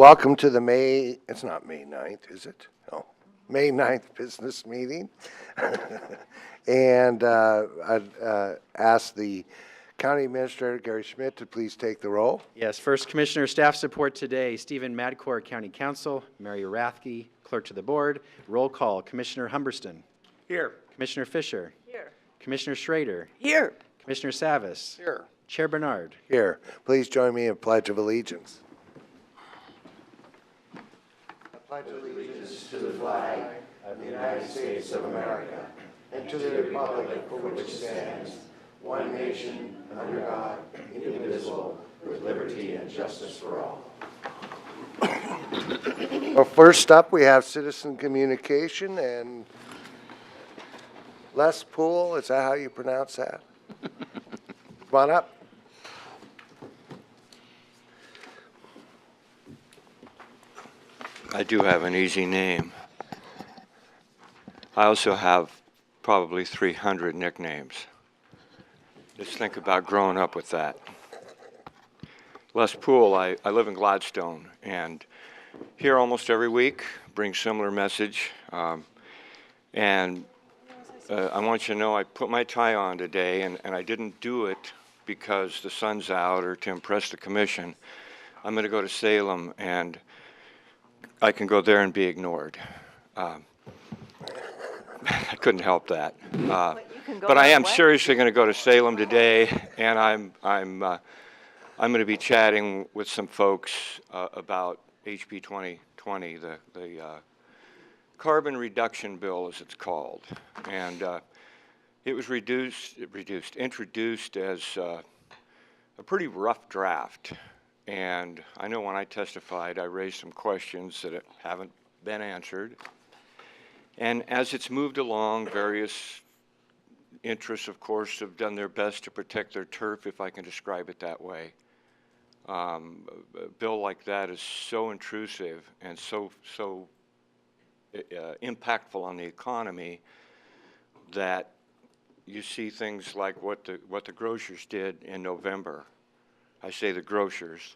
Welcome to the it's not May 9th, is it? No, May 9th business meeting. And I'd ask the County Administrator, Gary Schmidt, to please take the roll. Yes, first Commissioner staff support today, Stephen Madcore, County Council, Mary Rathke, Clerk to the Board. Roll call, Commissioner Humberston. Here. Commissioner Fisher. Here. Commissioner Schrader. Here. Commissioner Savas. Here. Chair Bernard. Here, please join me in Pledge of Allegiance. I pledge allegiance to the flag of the United States of America and to the republic for which it stands, one nation, under God, indivisible, with liberty and justice for all. Well, first up, we have citizen communication, and Les Poole, is that how you pronounce that? Come on up. I do have an easy name. I also have probably 300 nicknames. Just think about growing up with that. Les Poole, I live in Gladstone, and here almost every week, bring similar message. I want you to know I put my tie on today, and I didn't do it because the sun's out or to impress the commission. I'm going to go to Salem, and I can go there and be ignored. I couldn't help that. But I am seriously going to go to Salem today, and I'm going to be chatting with some folks about HB 2020, the carbon reduction bill, as it's called, and it was introduced as a pretty rough draft. And I know when I testified, I raised some questions that haven't been answered. And as it's moved along, various interests, of course, have done their best to protect their turf, if I can describe it that way. A bill like that is so intrusive and so impactful on the economy that you see things like what the grocers did in November. I say the grocers.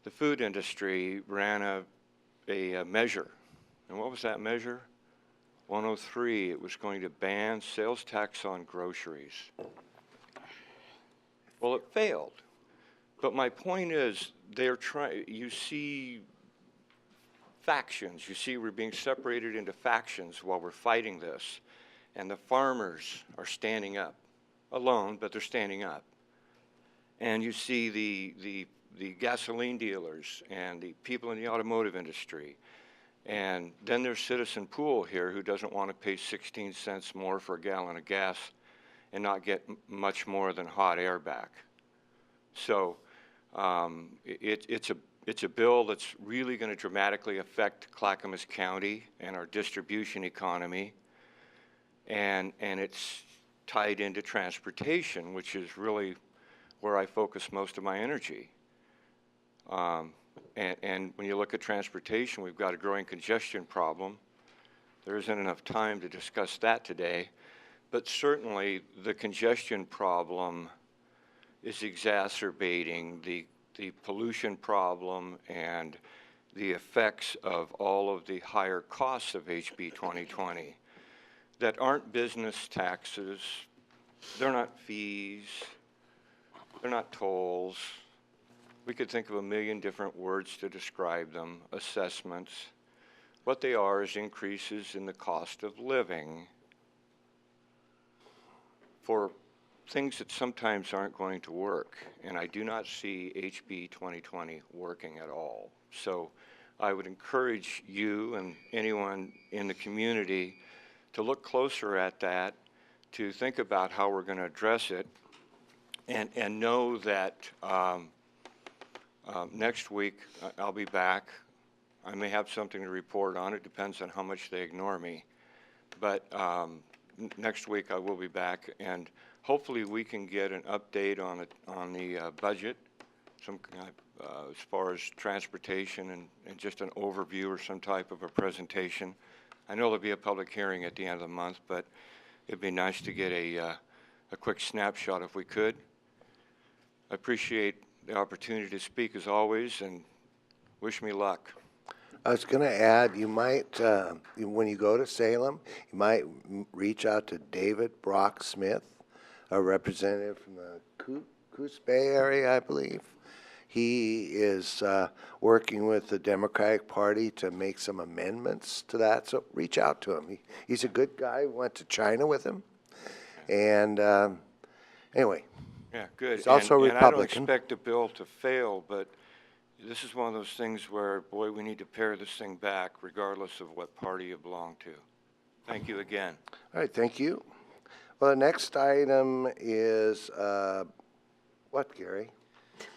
The food industry ran a measure. And what was that measure? 103. It was going to ban sales tax on groceries. Well, it failed. But my point is, you see factions. You see we're being separated into factions while we're fighting this. And the farmers are standing up. Alone, but they're standing up. And you see the gasoline dealers and the people in the automotive industry. And then there's Citizen Poole here who doesn't want to pay 16 cents more for a gallon of gas and not get much more than hot air back. So it's a bill that's really going to dramatically affect Clackamas County and our distribution economy. And it's tied into transportation, which is really where I focus most of my energy. And when you look at transportation, we've got a growing congestion problem. There isn't enough time to discuss that today, but certainly the congestion problem is exacerbating the pollution problem and the effects of all of the higher costs of HB 2020 that aren't business taxes, they're not fees, they're not tolls. We could think of a million different words to describe them, assessments. What they are is increases in the cost of living for things that sometimes aren't going to work. And I do not see HB 2020 working at all. So I would encourage you and anyone in the community to look closer at that, to think about how we're going to address it, and know that next week I'll be back. I may have something to report on. It depends on how much they ignore me. But next week I will be back, and hopefully we can get an update on the budget, as far as transportation and just an overview or some type of a presentation. I know there'll be a public hearing at the end of the month, but it'd be nice to get a quick snapshot if we could. I appreciate the opportunity to speak as always, and wish me luck. I was going to add, you might, when you go to Salem, you might reach out to David Brock Smith, a representative from the Coos Bay area, I believe. He is working with the Democratic Party to make some amendments to that, so reach out to him. He's a good guy. We went to China with him. And anyway, Yeah, good. he's also a and I don't Republican. expect the bill to fail, but this is one of those things where, boy, we need to pare this thing back regardless of what party you belong to. Thank you again. All right, thank you. Well, the next item is what, Gary?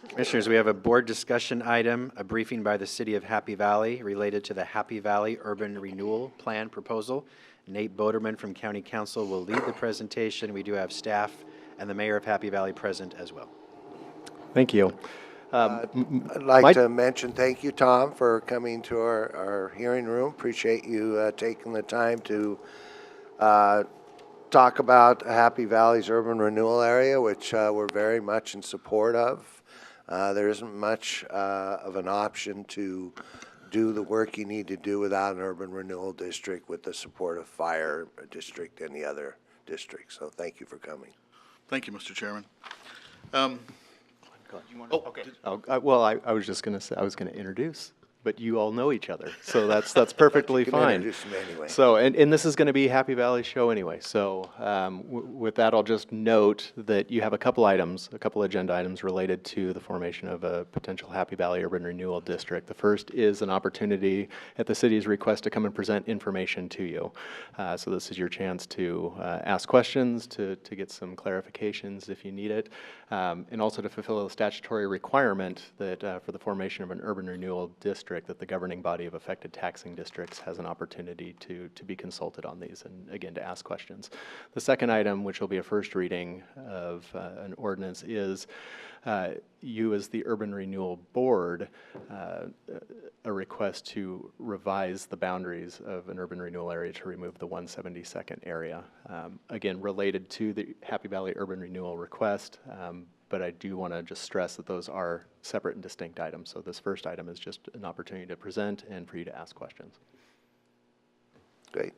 Commissioners, we have a board discussion item, a briefing by the City of Happy Valley related to the Happy Valley Urban Renewal Plan proposal. Nate Boderman from County Council will lead the presentation. We do have staff and the Mayor of Happy Valley present as well. Thank you. I'd like to mention thank you, Tom, for coming to our hearing room. Appreciate you taking the time to talk about Happy Valley's urban renewal area, which we're very much in support of. There isn't much of an option to do the work you need to do without an urban renewal district with the support of fire district and the other districts. So thank you for coming. Thank you, Mr. Chairman. Okay. Well, I was just going to say, I was going to introduce, but you all know each other, so that's perfectly You can fine. introduce them anyway. So, and this is going to be Happy Valley show anyway. So, with that, I'll just note that you have a couple agenda items related to the formation of a potential Happy Valley Urban Renewal District. The first is an opportunity at the city's request to come and present information to you. So this is your chance to ask questions, to get some clarifications if you need it, and also to fulfill a statutory requirement that for the formation of an urban renewal district, that the governing body of affected taxing districts has an opportunity to be consulted on these and, again, to ask questions. The second item, which will be a first reading of an ordinance, is you as the Urban Renewal Board, a request to revise the boundaries of an urban renewal area to remove the 172nd area. Again, related to the Happy Valley Urban Renewal request, but I do want to just stress that those are separate and distinct items. So this first item is just an opportunity to present and for you to ask questions. Great.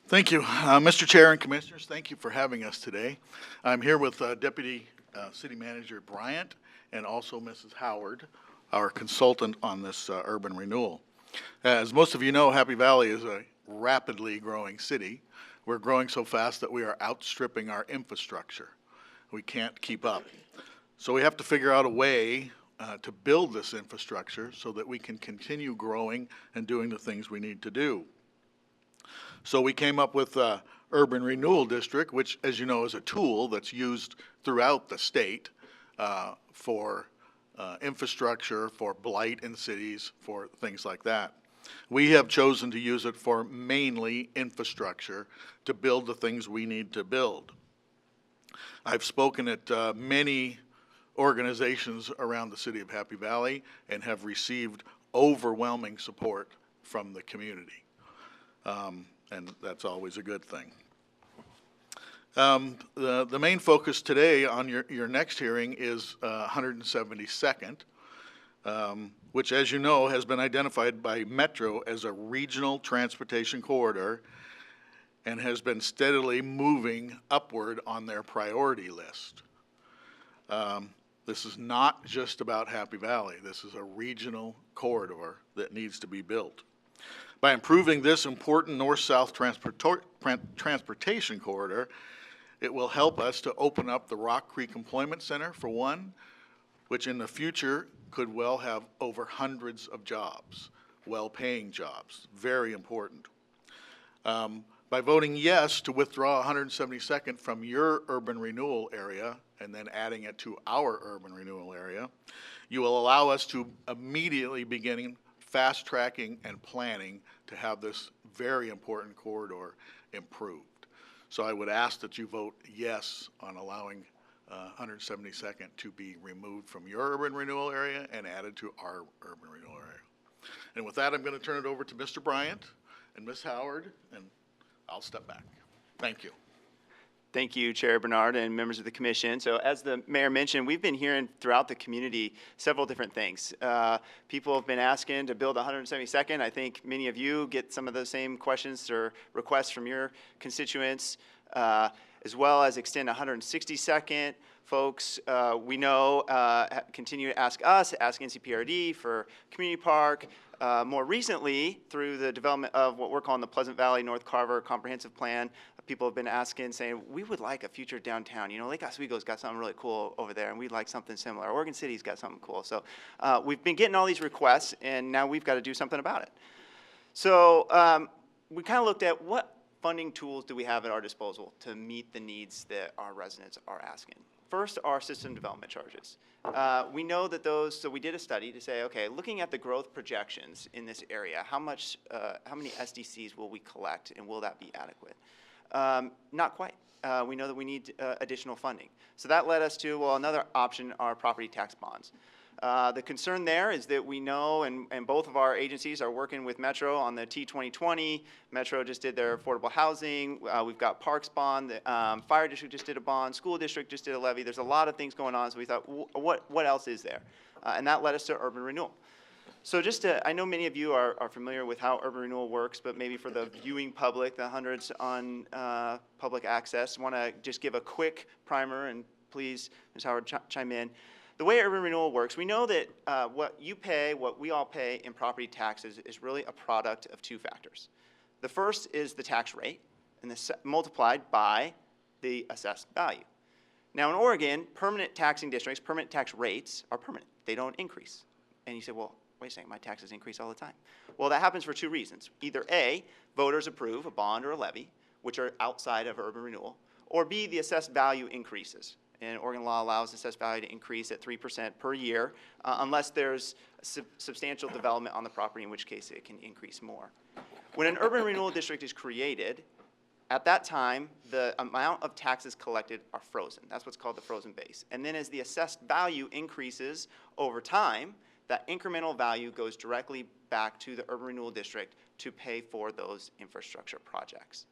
Thank you. Mr. Chair and Commissioners, thank you for having us today. I'm here with Deputy City Manager Bryant and also Mrs. Howard, our consultant on this urban renewal. As most of you know, Happy Valley is a rapidly growing city. We're growing so fast that we are outstripping our infrastructure. We can't keep up. So we have to figure out a way to build this infrastructure so that we can continue growing and doing the things we need to do. So we came up with Urban Renewal District, which, as you know, is a tool that's used throughout the state for infrastructure, for blight in cities, for things like that. We have chosen to use it for mainly infrastructure to build the things we need to build. I've spoken at many organizations around the city of Happy Valley and have received overwhelming support from the community. And that's always a good thing. The main focus today on your next hearing is 172nd, which, as you know, has been identified by Metro as a regional transportation corridor and has been steadily moving upward on their priority list. This is not just about Happy Valley. This is a regional corridor that needs to be built. By improving this important north-south transportation corridor, it will help us to open up the Rock Creek Employment Center, for one, which in the future could well have over hundreds of jobs, well-paying jobs, very important. By voting yes to withdraw 172nd from your urban renewal area and then adding it to our urban renewal area, you will allow us to immediately begin fast-tracking and planning to have this very important corridor improved. So I would ask that you vote yes on allowing 172nd to be removed from your urban renewal area and added to our urban renewal area. And with that, I'm going to turn it over to Mr. Bryant and Ms. Howard, and I'll step back. Thank you. Thank you, Chair Bernard and members of the commission. So as the mayor mentioned, we've been hearing throughout the community several different things. People have been asking to build 172nd. I think many of you get some of those same questions or requests from your constituents, as well as extend 162nd. Folks, we know, continue to ask us, ask NCPRD for community park. More recently, through the development of what we're calling the Pleasant Valley North Carver Comprehensive Plan, people have been asking, saying, we would like a future downtown. You know, Lake Oswego's got something really cool over there, and we'd like something similar. Oregon City's got something cool. So we've been getting all these requests, and now we've got to do something about it. So we kind of looked at what funding tools do we have at our disposal to meet the needs that our residents are asking. First, our system development charges. We know that those, so we did a study to say, okay, looking at the growth projections in this area, how many SDCs will we collect, and will that be adequate? Not quite. We know that we need additional funding. So that led us to, well, another option are property tax bonds. The concern there is that we know, and both of our agencies are working with Metro on the T2020. Metro just did their affordable housing. We've got Parks bond. The Fire District just did a bond. School District just did a levy. There's a lot of things going on, so we thought, what else is there? And that led us to urban renewal. So just to, I know many of you are familiar with how urban renewal works, but maybe for the viewing public, the hundreds on public access, want to just give a quick primer, and please, Ms. Howard, chime in. The way urban renewal works, we know that what you pay, what we all pay in property taxes is really a product of two factors. The first is the tax rate, and this multiplied by the assessed value. Now in Oregon, permanent taxing districts, permanent tax rates are permanent. They don't increase. And you say, well, wait a second, my taxes increase all the time. Well, that happens for two reasons. Either A, voters approve a bond or a levy, which are outside of urban renewal, or B, the assessed value increases. And Oregon law allows assessed value to increase at 3% per year, unless there's substantial development on the property, in which case it can increase more. When an urban renewal district is created, at that time, the amount of taxes collected are frozen. That's what's called the frozen base. And then as the assessed value increases over time, that incremental value goes directly back to the urban renewal district to pay for those infrastructure projects.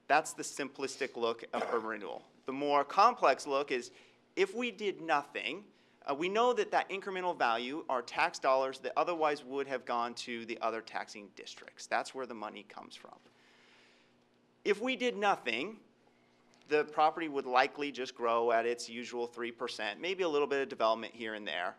That's the simplistic look of urban renewal. The more complex look is, if we did nothing, we know that that incremental value are tax dollars that otherwise would have gone to the other taxing districts. That's where the money comes from. If we did nothing, the property would likely just grow at its usual 3%, maybe a little bit of development here and there.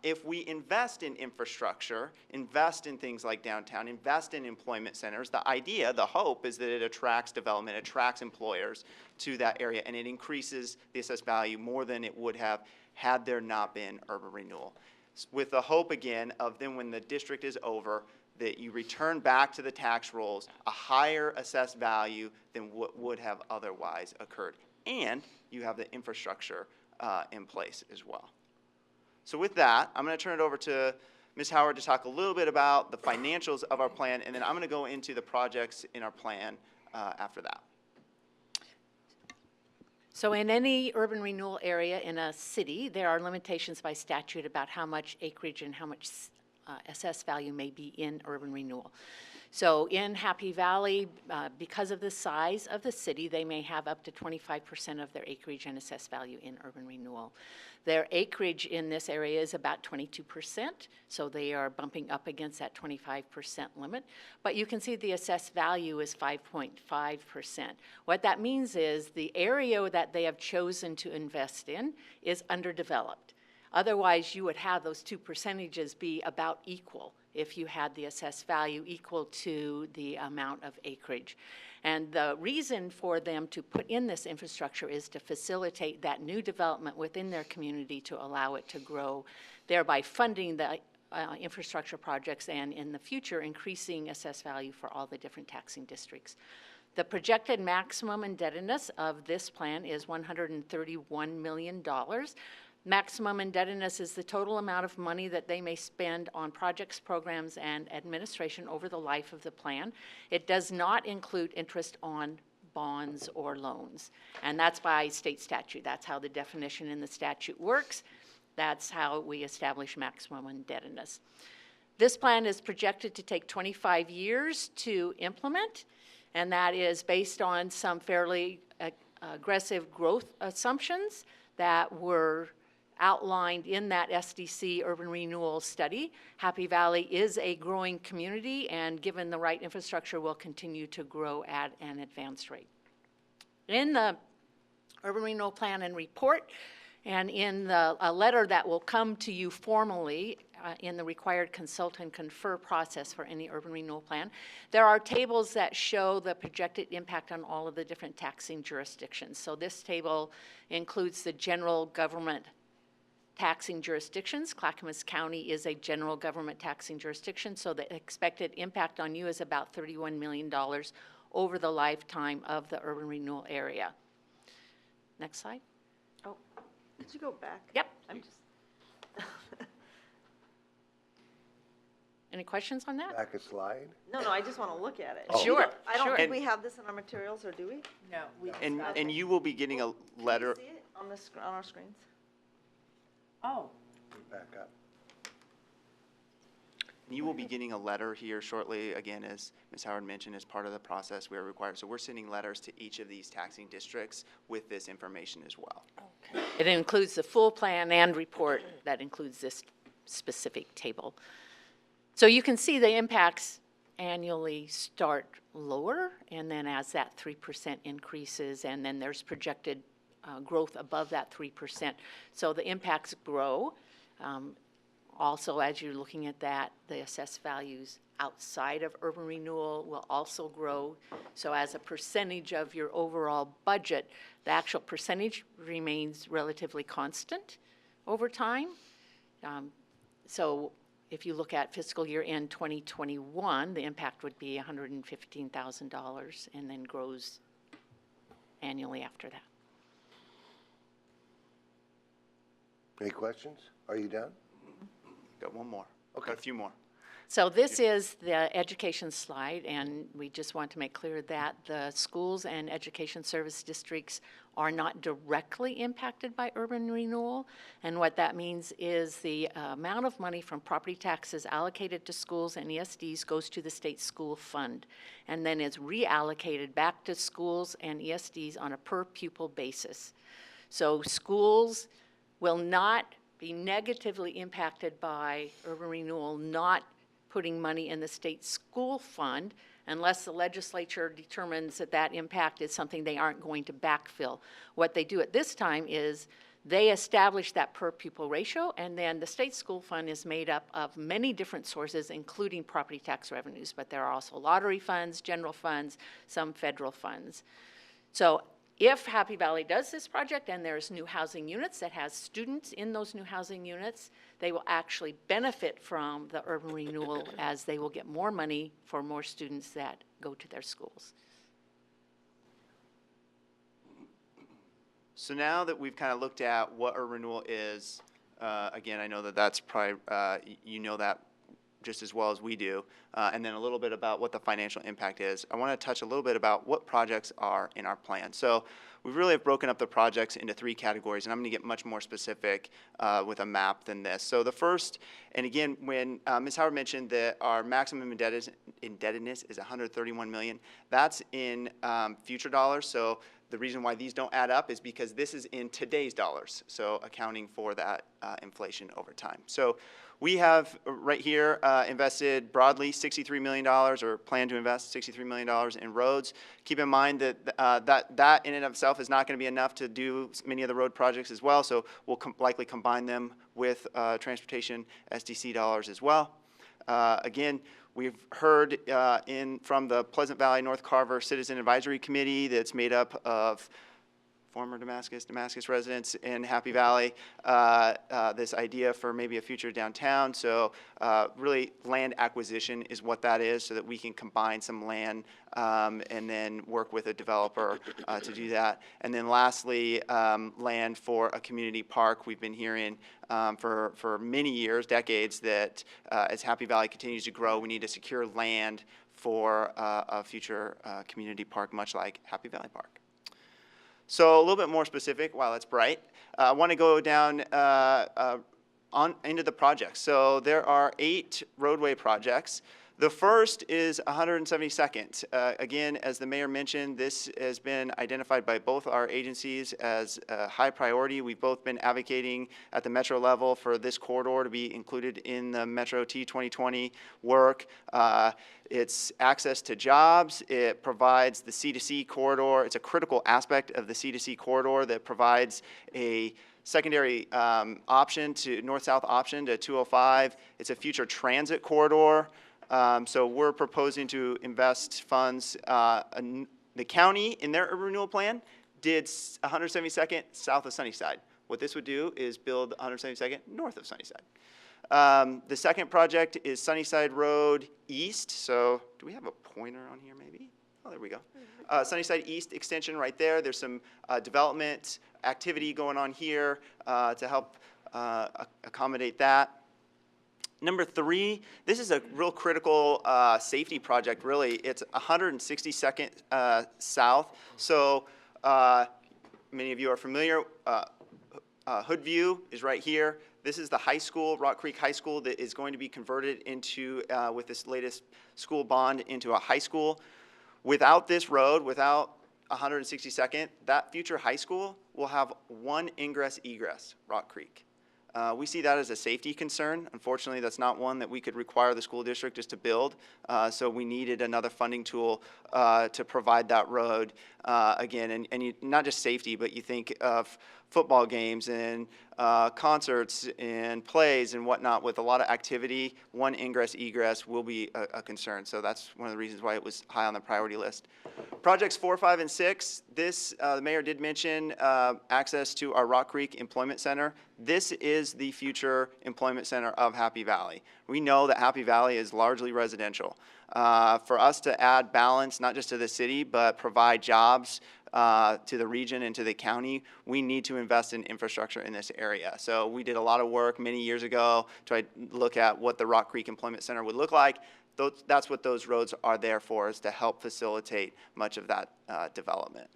If we invest in infrastructure, invest in things like downtown, invest in employment centers, the idea, the hope is that it attracts development, attracts employers to that area, and it increases the assessed value more than it would have had there not been urban renewal. With the hope, again, of then when the district is over, that you return back to the tax rolls a higher assessed value than what would have otherwise occurred. And you have the infrastructure in place as well. So with that, I'm going to turn it over to Ms. Howard to talk a little bit about the financials of our plan, and then I'm going to go into the projects in our plan after that. So in any urban renewal area in a city, there are limitations by statute about how much acreage and how much assessed value may be in urban renewal. So in Happy Valley, because of the size of the city, they may have up to 25% of their acreage and assessed value in urban renewal. Their acreage in this area is about 22%, so they are bumping up against that 25% limit. But you can see the assessed value is 5.5%. What that means is the area that they have chosen to invest in is underdeveloped. Otherwise, you would have those two percentages be about equal if you had the assessed value equal to the amount of acreage. And the reason for them to put in this infrastructure is to facilitate that new development within their community to allow it to grow, thereby funding the infrastructure projects and in the future increasing assessed value for all the different taxing districts. The projected maximum indebtedness of this plan is $131 million. Maximum indebtedness is the total amount of money that they may spend on projects, programs, and administration over the life of the plan. It does not include interest on bonds or loans, and that's by state statute. That's how the definition in the statute works. That's how we establish maximum indebtedness. This plan is projected to take 25 years to implement. and that is based on some fairly aggressive growth assumptions that were outlined in that SDC urban renewal study. Happy Valley is a growing community, and given the right infrastructure, will continue to grow at an advanced rate. In the urban renewal plan and report, and in a letter that will come to you formally in the required consult and confer process for any urban renewal plan, there are tables that show the projected impact on all of the different taxing jurisdictions. So this table includes the general government taxing jurisdictions. Clackamas County is a general government taxing jurisdiction, so the expected impact on you is about $31 million over the lifetime of the urban renewal area. Next slide. Oh, could you go back? Yep. I'm just, Any questions on that? Back a slide. no, I just want to look at it. Oh. Sure, I don't sure. think we have this in our materials, or do we? No, we. And you will be getting a letter. See it on the, on our screens? Oh. Back up. You will be getting a letter here shortly, again, as Ms. Howard mentioned, as part of the process we are required. So we're sending letters to each of these taxing districts with this information as well. It includes the full plan and report that includes this specific table. So you can see the impacts annually start lower, and then as that 3% increases, and then there's projected growth above that 3%. So the impacts grow. Also, as you're looking at that, the assessed values outside of urban renewal will also grow. So as a percentage of your overall budget, the actual percentage remains relatively constant over time. So if you look at fiscal year end 2021, the impact would be $115,000 and then grows annually after that. Any questions? Are you done? Got one more. Okay. Got a few more. So this is the education slide, and we just want to make clear that the schools and education service districts are not directly impacted by urban renewal. And what that means is the amount of money from property taxes allocated to schools and ESDs goes to the state school fund, and then is reallocated back to schools and ESDs on a per pupil basis. So schools will not be negatively impacted by urban renewal not putting money in the state school fund unless the legislature determines that that impact is something they aren't going to backfill. What they do at this time is they establish that per pupil ratio, and then the state school fund is made up of many different sources, including property tax revenues, but there are also lottery funds, general funds, some federal funds. So if Happy Valley does this project and there's new housing units that has students in those new housing units, they will actually benefit from the urban renewal as they will get more money for more students that go to their schools. So now that we've kind of looked at what urban renewal is, again, I know that that's probably, you know that just as well as we do, and then a little bit about what the financial impact is. I want to touch a little bit about what projects are in our plan. So we really have broken up the projects into 3 categories, and I'm going to get much more specific with a map than this. So the first, and again, when Ms. Howard mentioned that our maximum indebtedness is $131 million, that's in future dollars. So the reason why these don't add up is because this is in today's dollars, so accounting for that inflation over time. So we have right here invested broadly $63 million, or plan to invest $63 million in roads. Keep in mind that that in and of itself is not going to be enough to do many of the road projects as well, so we'll likely combine them with transportation SDC dollars as well. Again, we've heard from the Pleasant Valley North Carver Citizen Advisory Committee that's made up of former Damascus residents in Happy Valley, this idea for maybe a future downtown. So really land acquisition is what that is, so that we can combine some land and then work with a developer to do that. And then lastly, land for a community park. We've been hearing for many years, decades, that as Happy Valley continues to grow, we need to secure land for a future community park, much like Happy Valley Park. So a little bit more specific, while it's bright, I want to go down into the projects. So there are 8 roadway projects. The first is 172nd. Again, as the mayor mentioned, this has been identified by both our agencies as a high priority. We've both been advocating at the metro level for this corridor to be included in the Metro T 2020 work. It's access to jobs. It provides the C2C corridor. It's a critical aspect of the C2C corridor that provides a secondary option to north-south option to 205. It's a future transit corridor. So we're proposing to invest funds. The county, in their urban renewal plan, did 172nd south of Sunnyside. What this would do is build 172nd north of Sunnyside. The second project is Sunnyside Road East. So do we have a pointer on here maybe? Oh, there we go. Sunnyside East extension right there. There's some development activity going on here to help accommodate that. Number 3, this is a real critical safety project, really. It's 162nd South. So many of you are familiar. Hoodview is right here. This is the high school, Rock Creek High School, that is going to be converted into, with this latest school bond, into a high school. Without this road, without 162nd, that future high school will have one ingress-egress, Rock Creek. We see that as a safety concern. Unfortunately, that's not one that we could require the school district just to build. So we needed another funding tool to provide that road again. And not just safety, but you think of football games and concerts and plays and whatnot with a lot of activity. One ingress-egress will be a concern. So that's one of the reasons why it was high on the priority list. Projects 4, 5, and 6, this, the mayor did mention access to our Rock Creek Employment Center. This is the future employment center of Happy Valley. We know that Happy Valley is largely residential. For us to add balance, not just to the city, but provide jobs to the region and to the county, we need to invest in infrastructure in this area. So we did a lot of work many years ago to look at what the Rock Creek Employment Center would look like. That's what those roads are there for, is to help facilitate much of that development.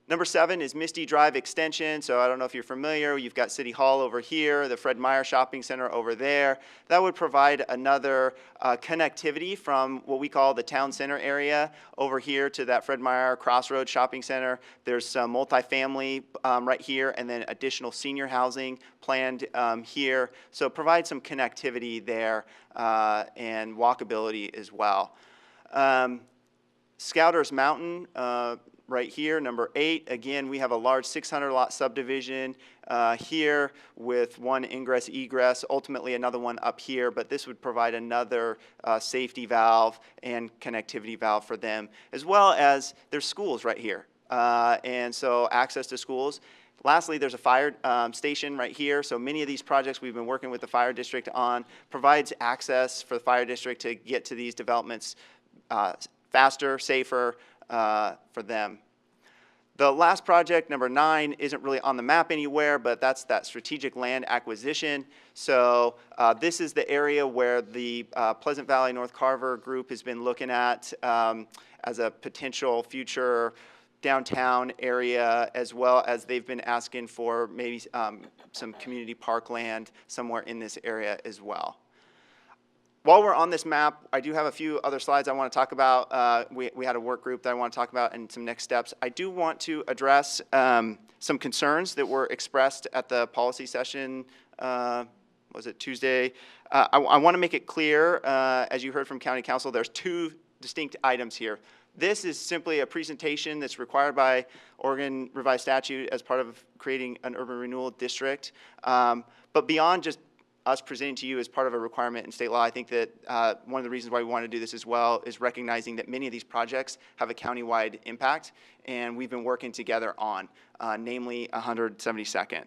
Number 7 is Misty Drive Extension. So I don't know if you're familiar. You've got City Hall over here, the Fred Meyer Shopping Center over there. That would provide another connectivity from what we call the town center area over here to that Fred Meyer Crossroads Shopping Center. There's some multifamily right here, and then additional senior housing planned here. So provide some connectivity there and walkability as well. Scouters Mountain, right here, number 8. Again, we have a large 600-lot subdivision here with one ingress-egress, ultimately another one up here, but this would provide another safety valve and connectivity valve for them, as well as there's schools right here, and so access to schools. Lastly, there's a fire station right here. So many of these projects we've been working with the fire district on provides access for the fire district to get to these developments faster, safer, for them. The last project, number 9, isn't really on the map anywhere, but that's that strategic land acquisition. So this is the area where the Pleasant Valley North Carver group has been looking at as a potential future downtown area, as well as they've been asking for maybe some community park land somewhere in this area as well. While we're on this map, I do have a few other slides I want to talk about. We had a work group that I want to talk about and some next steps. I do want to address some concerns that were expressed at the policy session, was it Tuesday? I want to make it clear, as you heard from County Council, there's 2 distinct items here. This is simply a presentation that's required by Oregon Revised Statute as part of creating an urban renewal district. But beyond just us presenting to you as part of a requirement in state law, I think that one of the reasons why we want to do this as well is recognizing that many of these projects have a countywide impact, and we've been working together on, namely 172nd.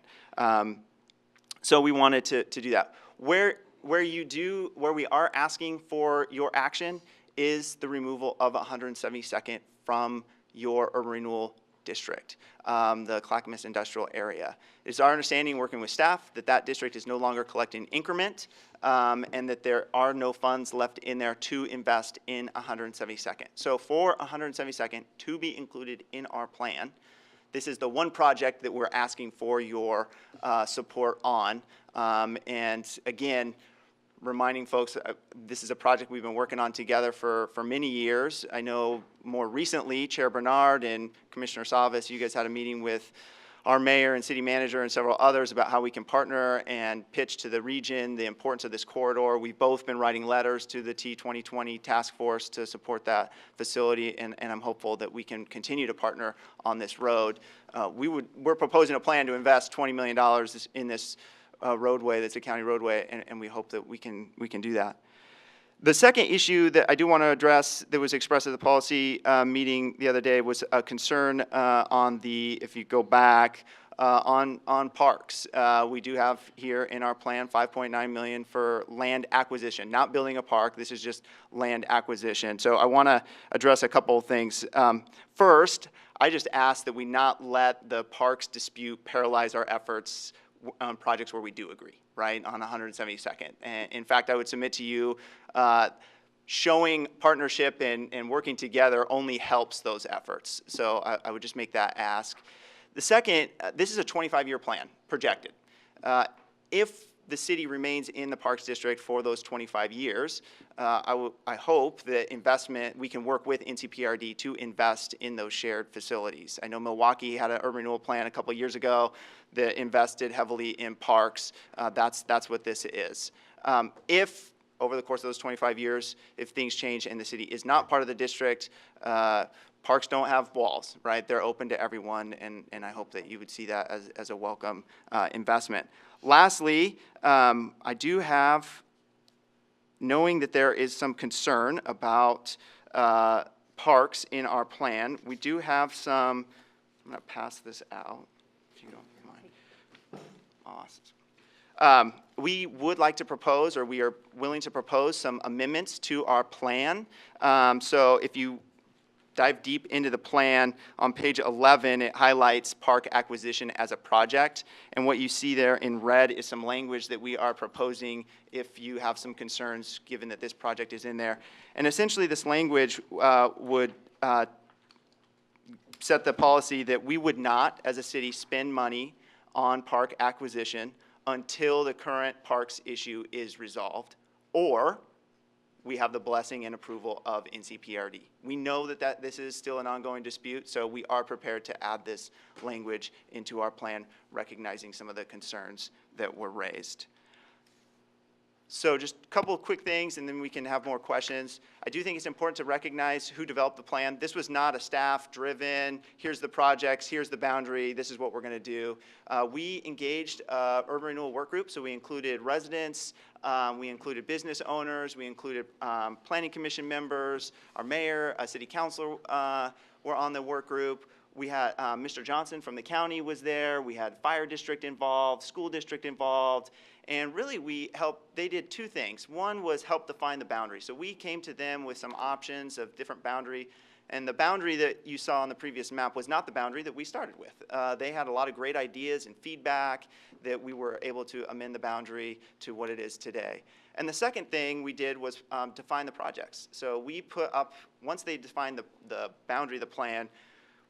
So we wanted to do that. Where we are asking for your action is the removal of 172nd from your urban renewal district, the Clackamas industrial area. It's our understanding, working with staff, that that district is no longer collecting increment, and that there are no funds left in there to invest in 172nd. So for 172nd to be included in our plan, this is the one project that we're asking for your support on. And again, reminding folks, this is a project we've been working on together for many years. I know more recently, Chair Bernard and Commissioner Savas, you guys had a meeting with our mayor and city manager and several others about how we can partner and pitch to the region the importance of this corridor. We've both been writing letters to the T2020 task force to support that facility, and I'm hopeful that we can continue to partner on this road. We're proposing a plan to invest $20 million in this roadway that's a county roadway, and we hope that we can do that. The second issue that I do want to address that was expressed at the policy meeting the other day was a concern on the, if you go back, on parks. We do have here in our plan $5.9 million for land acquisition, not building a park. This is just land acquisition. So I want to address a couple of things. First, I just ask that we not let the parks dispute paralyze our efforts on projects where we do agree, right, on 172nd. And in fact, I would submit to you, showing partnership and working together only helps those efforts. So I would just make that ask. The second, this is a 25-year plan, projected. If the city remains in the Parks District for those 25 years, I hope that we can work with NCPRD to invest in those shared facilities. I know Milwaukee had an urban renewal plan a couple of years ago that invested heavily in parks. That's what this is. If over the course of those 25 years, if things change and the city is not part of the district, parks don't have walls, right? They're open to everyone, and I hope that you would see that as a welcome investment. Lastly, I do have, knowing that there is some concern about parks in our plan, we do have some, I'm going to pass this out, if you don't mind. Awesome. We would like to propose, or we are willing to propose, some amendments to our plan. So if you dive deep into the plan, on page 11, it highlights park acquisition as a project. And what you see there in red is some language that we are proposing if you have some concerns, given that this project is in there. And essentially, this language would set the policy that we would not, as a city, spend money on park acquisition until the current parks issue is resolved, or we have the blessing and approval of NCPRD. We know that this is still an ongoing dispute, so we are prepared to add this language into our plan, recognizing some of the concerns that were raised. So just a couple of quick things, and then we can have more questions. I do think it's important to recognize who developed the plan. This was not a staff-driven, here's the projects, here's the boundary, this is what we're going to do. We engaged urban renewal work group, so we included residents, we included business owners, we included planning commission members, our mayor, city councilor were on the work group. We had Mr. Johnson from the county was there. We had fire district involved, school district involved. And really, they did two things. One was help define the boundary. So we came to them with some options of different boundary. And the boundary that you saw on the previous map was not the boundary that we started with. They had a lot of great ideas and feedback that we were able to amend the boundary to what it is today. And the second thing we did was define the projects. So we put up, once they defined the boundary of the plan,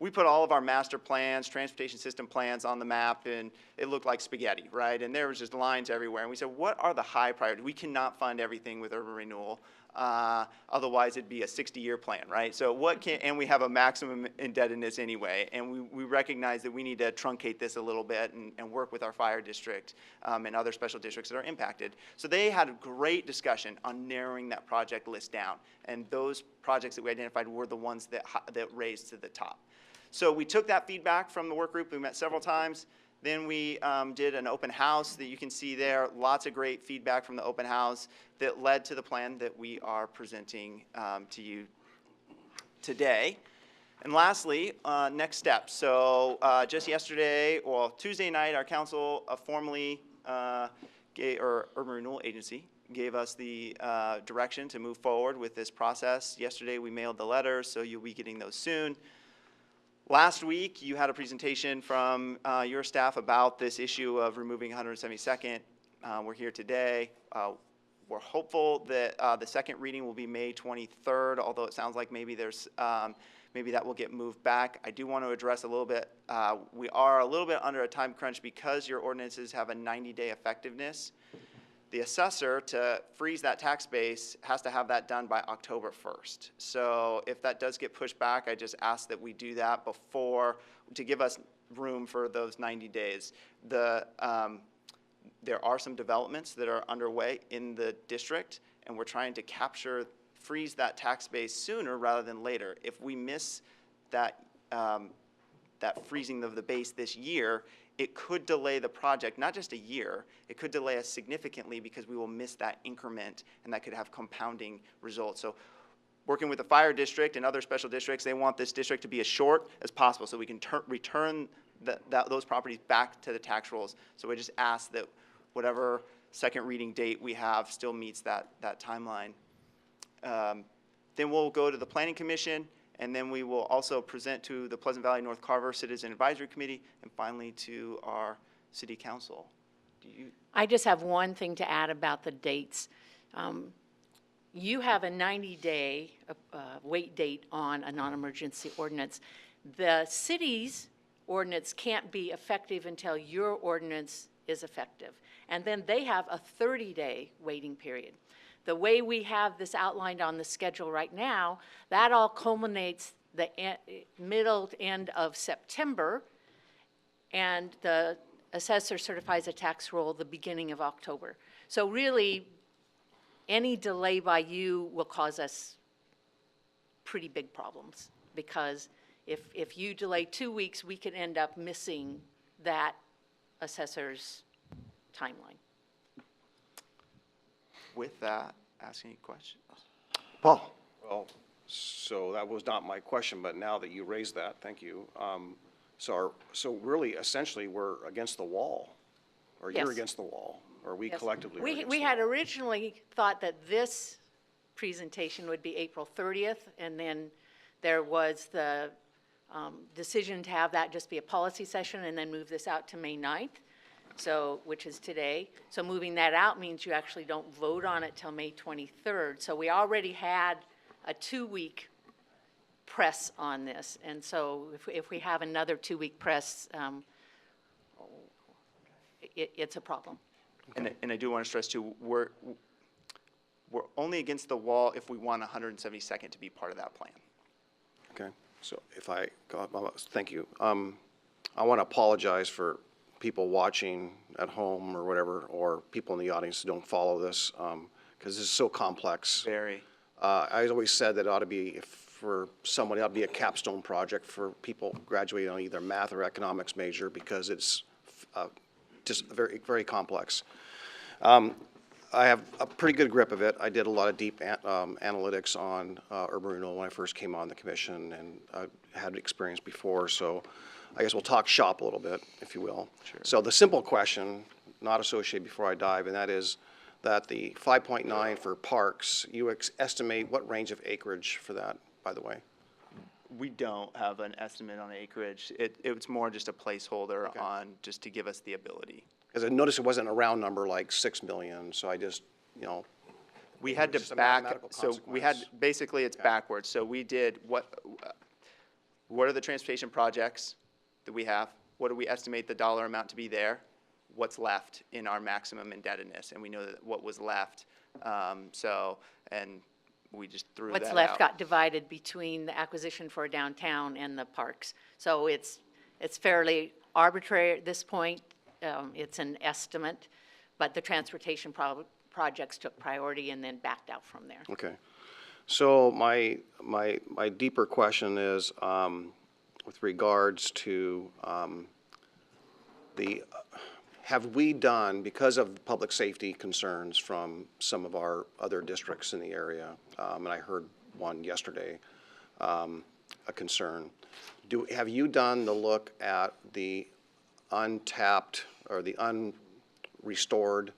we put all of our master plans, transportation system plans on the map, and it looked like spaghetti, right? And there was just lines everywhere. And we said, what are the high priorities? We cannot fund everything with urban renewal. Otherwise, it'd be a 60-year plan, right? So and we have a maximum indebtedness anyway. And we recognize that we need to truncate this a little bit and work with our fire district and other special districts that are impacted. So they had a great discussion on narrowing that project list down. And those projects that we identified were the ones that raised to the top. So we took that feedback from the work group. We met several times. Then we did an open house that you can see there. Lots of great feedback from the open house that led to the plan that we are presenting to you today. And lastly, next steps. So just yesterday, well, Tuesday night, our council formally, or Urban Renewal Agency, gave us the direction to move forward with this process. Yesterday, we mailed the letters, so you'll be getting those soon. Last week, you had a presentation from your staff about this issue of removing 172nd. We're here today. We're hopeful that the second reading will be May 23rd, although it sounds like maybe that will get moved back. I do want to address a little bit, we are a little bit under a time crunch because your ordinances have a 90-day effectiveness. The assessor, to freeze that tax base, has to have that done by October 1st. So if that does get pushed back, I just ask that we do that before, to give us room for those 90 days. There are some developments that are underway in the district, and we're trying to freeze that tax base sooner rather than later. If we miss that, that freezing of the base this year, it could delay the project, not just a year, it could delay us significantly because we will miss that increment, and that could have compounding results. So working with the fire district and other special districts, they want this district to be as short as possible so we can return those properties back to the tax rolls. So we just ask that whatever second reading date we have still meets that timeline. Then we'll go to the Planning Commission, and then we will also present to the Pleasant Valley North Carver Citizen Advisory Committee, and finally to our City Council. I just have one thing to add about the dates. You have a 90-day wait date on a non-emergency ordinance. The city's ordinance can't be effective until your ordinance is effective. And then they have a 30-day waiting period. The way we have this outlined on the schedule right now, that all culminates the middle to end of September, and the assessor certifies a tax roll the beginning of October. So really, any delay by you will cause us pretty big problems, because if you delay 2 weeks, we could end up missing that assessor's timeline. With that, ask any questions. Paul? Well, so that was not my question, but now that you raised that, thank you. So really, essentially, we're against the wall, or you're Yes. against the wall, or we Yes. collectively are against We the had wall. originally thought that this presentation would be April 30th, and then there was the decision to have that just be a policy session and then move this out to May 9th, so, which is today. So moving that out means you actually don't vote on it till May 23rd. So we already had a 2-week press on this, and so if we have another 2-week press, it's a problem. And I do want to stress too, we're only against the wall if we want 172nd to be part of that plan. Okay, so thank you. I want to apologize for people watching at home or whatever, or people in the audience who don't follow this, because this is so complex. Very. I always said that it ought to be, for someone, it ought to be a capstone project for people graduating on either math or economics major, because it's just very, very complex. I have a pretty good grip of it. I did a lot of deep analytics on urban renewal when I first came on the commission, and I had experience before, so I guess we'll talk shop a little bit, if you will. Sure. So the simple question, not associated before I dive, and that is that the 5.9 for parks, you estimate what range of acreage for that, by the way? We don't have an estimate on acreage. It's more just a placeholder Okay. on, just to give us the ability. Because I noticed it wasn't a round number like 6 million, so I just, We had It's just to a back, mathematical so we had, consequence. basically it's backwards. So we did, what are the transportation projects that we have? What do we estimate the dollar amount to be there? What's left in our maximum indebtedness? And we know that what was left, and we just threw that out. What's left got divided between the acquisition for downtown and the parks. So it's fairly arbitrary at this point. It's an estimate, but the transportation projects took priority and then backed out from there. okay. So my deeper question is, with regards to have we done, because of public safety concerns from some of our other districts in the area, and I heard one yesterday, a concern, have you done the look at the untapped or the unrestored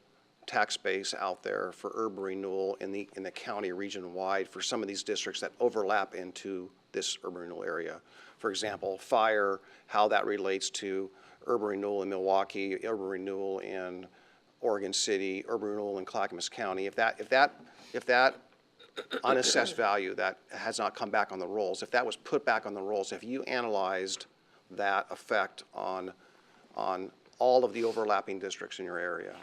tax base out there for urban renewal in the county region-wide for some of these districts that overlap into this urban renewal area? For example, fire, how that relates to urban renewal in Milwaukee, urban renewal in Oregon City, urban renewal in Clackamas County. If that unassessed value that has not come back on the rolls, if that was put back on the rolls, have you analyzed that effect on all of the overlapping districts in your area?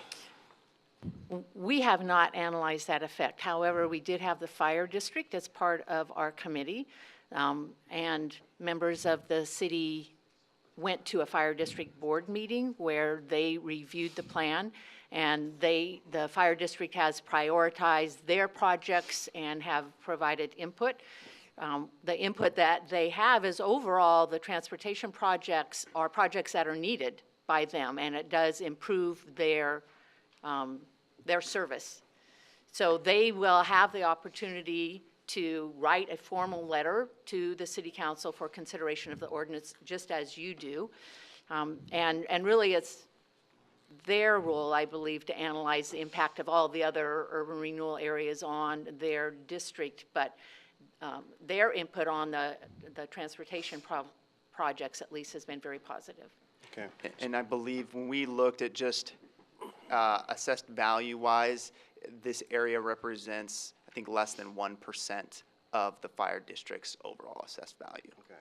We have not analyzed that effect. However, we did have the fire district as part of our committee, and members of the city went to a fire district board meeting where they reviewed the plan, and the fire district has prioritized their projects and have provided input. The input that they have is overall the transportation projects are projects that are needed by them, and it does improve their service. So they will have the opportunity to write a formal letter to the city council for consideration of the ordinance, just as you do. And really it's their role, I believe, to analyze the impact of all the other urban renewal areas on their district, but their input on the transportation projects at least has been very positive. Okay. And I believe when we looked at just assessed value-wise, this area represents, I think, less than 1% of the fire district's overall assessed value. Okay.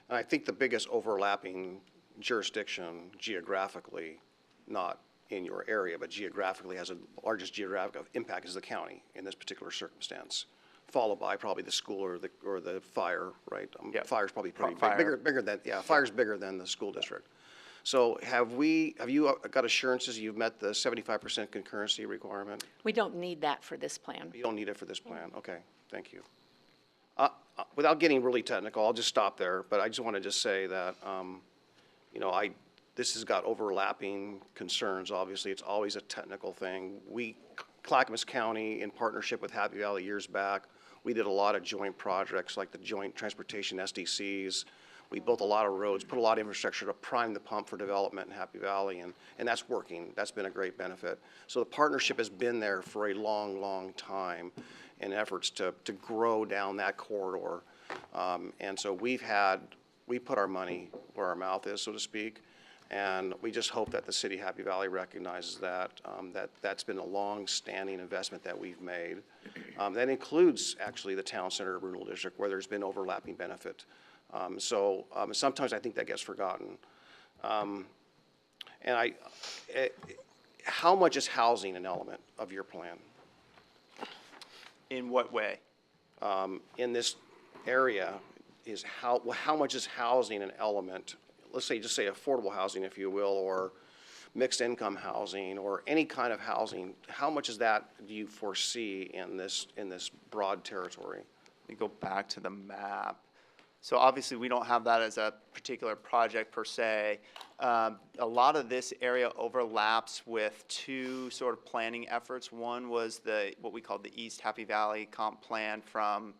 And I think the biggest overlapping jurisdiction geographically, not in your area, but geographically has the largest geographic impact is the county in this particular circumstance, followed by probably the school or the fire, right? Yep. Fire's probably pretty Fire. bigger than, yeah, fire's bigger than the school district. So have you got assurances you've met the 75% concurrency requirement? We don't need that for this plan. You don't need it for this plan. Okay, thank you. Without getting really technical, I'll just stop there, but I just want to just say that, you know, this has got overlapping concerns, obviously. It's always a technical thing. Clackamas County, in partnership with Happy Valley years back, we did a lot of joint projects like the joint transportation SDCs. We built a lot of roads, put a lot of infrastructure to prime the pump for development in Happy Valley, and that's working. That's been a great benefit. So the partnership has been there for a long, long time in efforts to grow down that corridor. And so we put our money where our mouth is, so to speak, and we just hope that the city of Happy Valley recognizes that, that's been a long-standing investment that we've made. That includes actually the town center renewal district where there's been overlapping benefit. Sometimes I think that gets forgotten. How much is housing an element of your plan? In what way? In this area, how much is housing an element? Let's say, just say affordable housing, if you will, or mixed income housing, or any kind of housing. How much is that do you foresee in this broad territory? Let me go back to the map. So obviously, we don't have that as a particular project per se. A lot of this area overlaps with two sort of planning efforts. One was what we called the East Happy Valley Comp Plan from,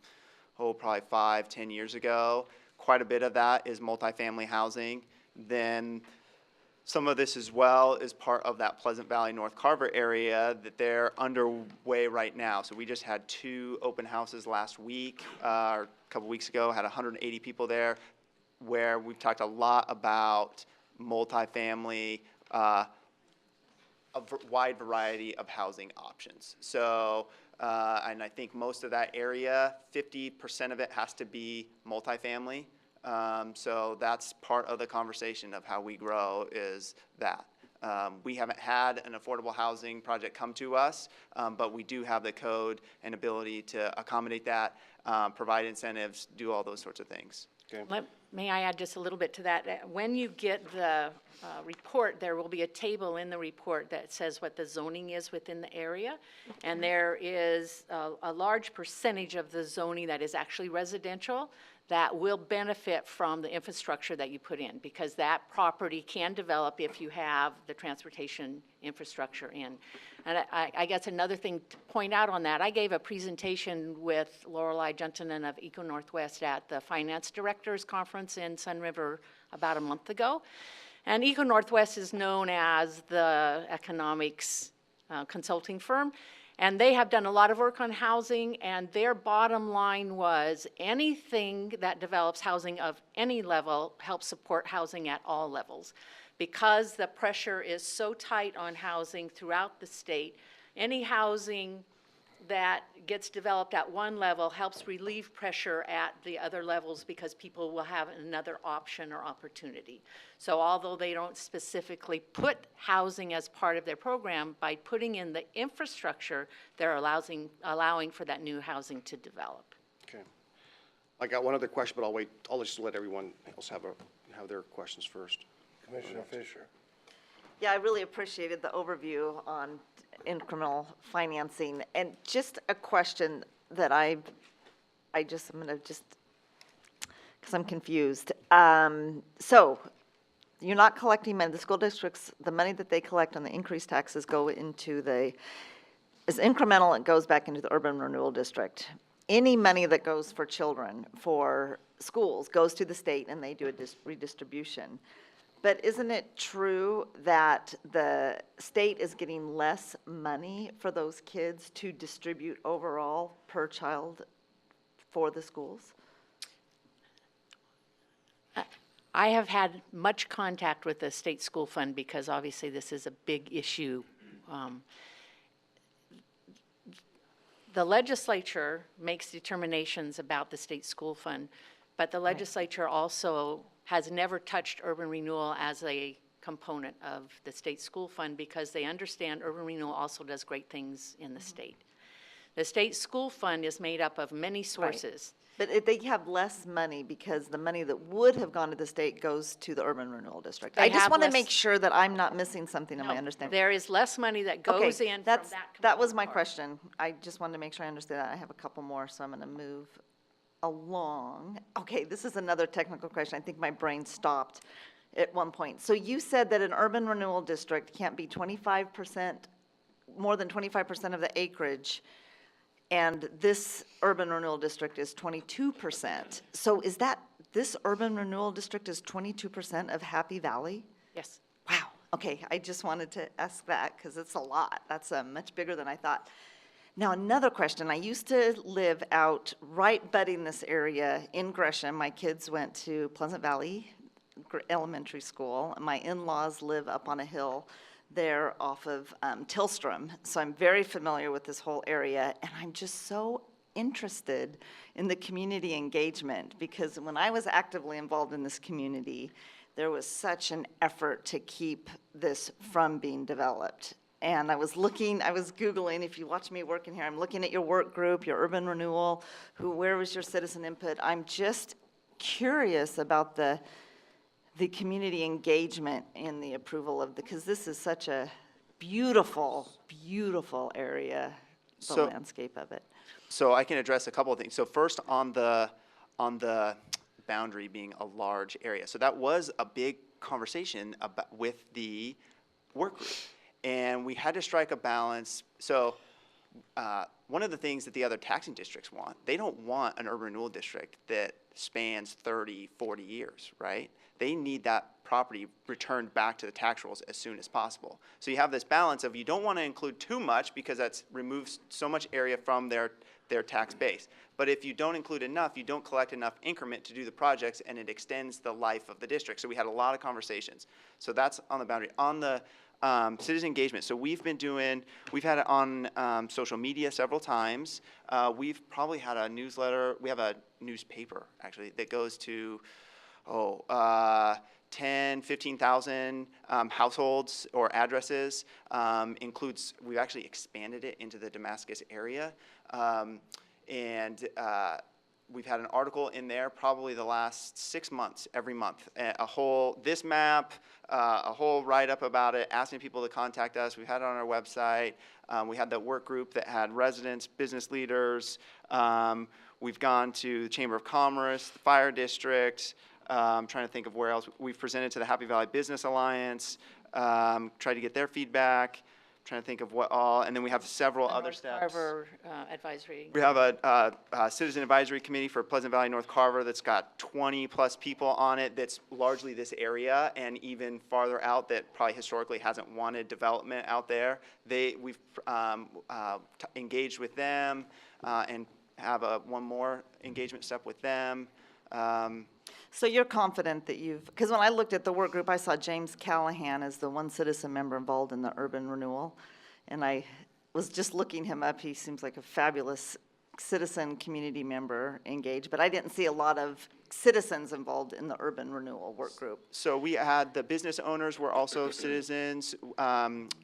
probably 5-10 years ago. Quite a bit of that is multifamily housing. Then some of this as well is part of that Pleasant Valley, North Carver area that they're underway right now. So we just had 2 open houses last week, or a couple weeks ago, had 180 people there, where we've talked a lot about multifamily, a wide variety of housing options. So, and I think most of that area, 50% of it has to be multifamily. So that's part of the conversation of how we grow is that. We haven't had an affordable housing project come to us, but we do have the code and ability to accommodate that, provide incentives, do all those sorts of things. Okay. May I add just a little bit to that? When you get the report, there will be a table in the report that says what the zoning is within the area. And there is a large percentage of the zoning that is actually residential that will benefit from the infrastructure that you put in, because that property can develop if you have the transportation infrastructure in. And I guess another thing to point out on that, I gave a presentation with Lorelei Juntanen of Eco Northwest at the Finance Directors Conference in Sun River about a month ago. And Eco Northwest is known as the economics consulting firm. And they have done a lot of work on housing, and their bottom line was anything that develops housing of any level helps support housing at all levels. Because the pressure is so tight on housing throughout the state, any housing that gets developed at one level helps relieve pressure at the other levels because people will have another option or opportunity. So although they don't specifically put housing as part of their program, by putting in the infrastructure, they're allowing for that new housing to develop. Okay. I got one other question, but I'll wait. I'll just let everyone else have their questions first. Commissioner Fisher. Yeah, I really appreciated the overview on incremental financing. And just a question that I'm gonna just, because I'm confused. So you're not collecting money, the school districts, the money that they collect on the increased taxes go into is incremental, it goes back into the urban renewal district. Any money that goes for children, for schools, goes to the state and they do a redistribution. But isn't it true that the state is getting less money for those kids to distribute overall per child for the schools? I have had much contact with the state school fund because obviously this is a big issue. The legislature makes determinations about the state school fund, but the legislature also has never touched urban renewal as a component of the state school fund because they understand urban renewal also does great things in the state. The state school fund is made up of many sources. But they have less money because the money that would have gone to the state goes to the urban renewal district. They I just have want to less- make sure that I'm not missing something in my No, understanding. there is less money that Okay, goes in from that's, that. that was my component part. question. I just wanted to make sure I understood that. I have a couple more, so I'm going to move along. Okay, this is another technical question. I think my brain stopped at one point. So you said that an urban renewal district can't be 25%, more than 25% of the acreage, and this urban renewal district is 22%. So is that, this urban renewal district is 22% of Happy Valley? Yes. Wow, okay, I just wanted to ask that, because it's a lot. That's much bigger than I thought. Now, another question. I used to live out right butting this area in Gresham. My kids went to Pleasant Valley Elementary School. My in-laws live up on a hill there off of Tillstrom. So I'm very familiar with this whole area, and I'm just so interested in the community engagement, because when I was actively involved in this community, there was such an effort to keep this from being developed. And I was Googling, if you watch me working here, I'm looking at your work group, your urban renewal, where was your citizen input? I'm just curious about the community engagement in the approval of because this is such a beautiful, beautiful area, the So- landscape of it. So I can address a couple of things. So first on the boundary being a large area. So that was a big conversation with the work group. And we had to strike a balance. So one of the things that the other taxing districts want, they don't want an urban renewal district that spans 30, 40 years, right? They need that property returned back to the tax rolls as soon as possible. So you have this balance of you don't want to include too much because that removes so much area from their tax base. But if you don't include enough, you don't collect enough increment to do the projects, and it extends the life of the district. So we had a lot of conversations. So that's on the boundary. On the citizen engagement, so we've had it on social media several times. We've probably had a newsletter, we have a newspaper, actually, that goes to, 10, 15,000 households or addresses. We've actually expanded it into the Damascus area. We've had an article in there probably the last 6 months, every month. This map, a whole write-up about it, asking people to contact us. We've had it on our website. We had the work group that had residents, business leaders. We've gone to the Chamber of Commerce, the Fire District. I'm trying to think of where else. We've presented to the Happy Valley Business Alliance, tried to get their feedback. Trying to think of what all, and then we have several other North steps. Carver Advisory. We have a citizen advisory committee for Pleasant Valley, North Carver that's got 20-plus people on it that's largely this area and even farther out that probably historically hasn't wanted development out there. We've engaged with them and have one more engagement step with them. So you're confident that because when I looked at the work group, I saw James Callahan as the one citizen member involved in the urban renewal. And I was just looking him up. He seems like a fabulous citizen, community member engaged, but I didn't see a lot of citizens involved in the urban renewal work group. So we had the business owners were also citizens.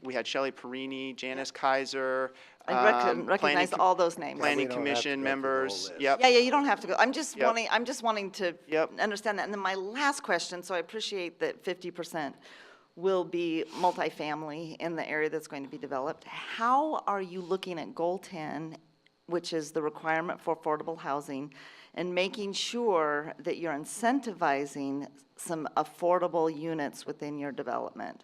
We had Shelley Perini, Janice Kaiser. I recognize all those names. Planning we don't have to commission go through the whole members. list. Yep. Yeah, you don't have to go. I'm just Yep. wanting to Yep. understand that. And then my last question, so I appreciate that 50% will be multifamily in the area that's going to be developed. How are you looking at goal 10, which is the requirement for affordable housing, and making sure that you're incentivizing some affordable units within your development?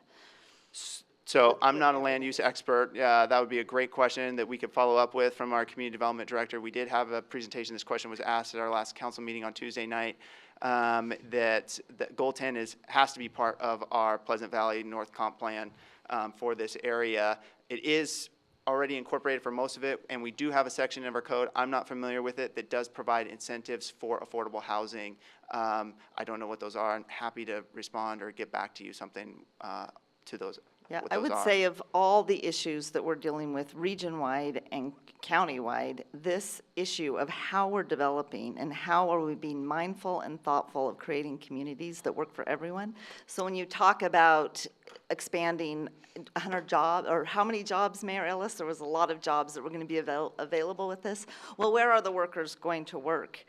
So I'm not a land use expert. That would be a great question that we could follow up with from our community development director. We did have a presentation. This question was asked at our last council meeting on Tuesday night. That goal 10 has to be part of our Pleasant Valley North Comp Plan for this area. It is already incorporated for most of it, and we do have a section in our code, I'm not familiar with it, that does provide incentives for affordable housing. I don't know what those are. I'm happy to respond or get back to you something to those. Yeah, what I those would are. say of all the issues that we're dealing with region-wide and county-wide, this issue of how we're developing and how are we being mindful and thoughtful of creating communities that work for everyone. So when you talk about expanding 100 jobs, or how many jobs, Mayor Ellis? There was a lot of jobs that were going to be available with this. Well, where are the workers going to work?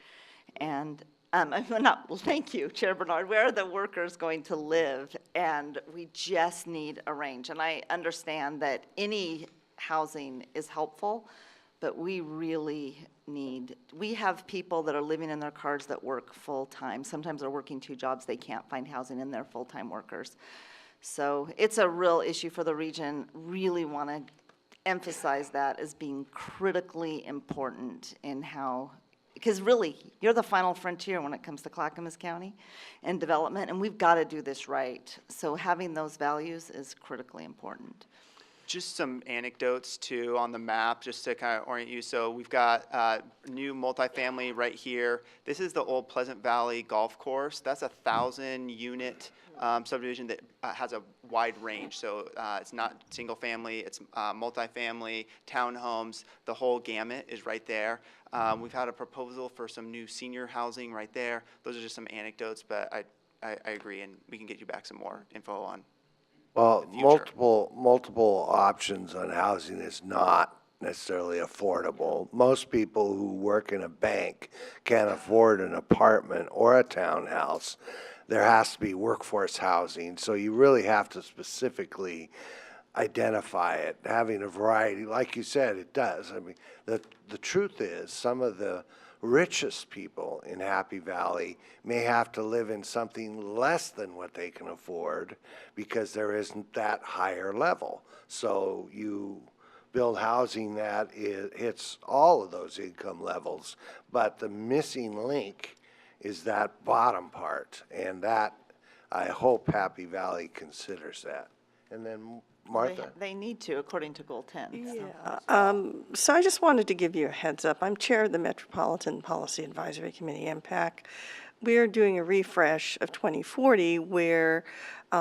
And thank you, Chair Bernard. Where are the workers going to live? And we just need a range. And I understand that any housing is helpful, but we really we have people that are living in their cars that work full-time. Sometimes they're working 2 jobs. They can't find housing in their full-time workers. So it's a real issue for the region. Really want to emphasize that as being critically important in how, because really, you're the final frontier when it comes to Clackamas County and development, and we've got to do this right. So having those values is critically important. Just some anecdotes too on the map, just to kind of orient you. So we've got new multifamily right here. This is the old Pleasant Valley Golf Course. That's a 1,000-unit subdivision that has a wide range. So it's not single family, it's multifamily, townhomes. The whole gamut is right there. We've had a proposal for some new senior housing right there. Those are just some anecdotes, but I agree, and we can get you back some more info on. Well, future. multiple options on housing is not necessarily affordable. Most people who work in a bank can't afford an apartment or a townhouse. There has to be workforce housing, so you really have to specifically identify it. Having a variety, like you said, it does. I mean, the truth is, some of the richest people in Happy Valley may have to live in something less than what they can afford because there isn't that higher level. So you build housing that hits all of those income levels, but the missing link is that bottom part, and that, I hope Happy Valley considers that. And then Martha? They need to, according to Goal 10. Yeah, so I just wanted to give you a heads up. I'm chair of the Metropolitan Policy Advisory Committee, MPAC. We are doing a refresh of 2040 where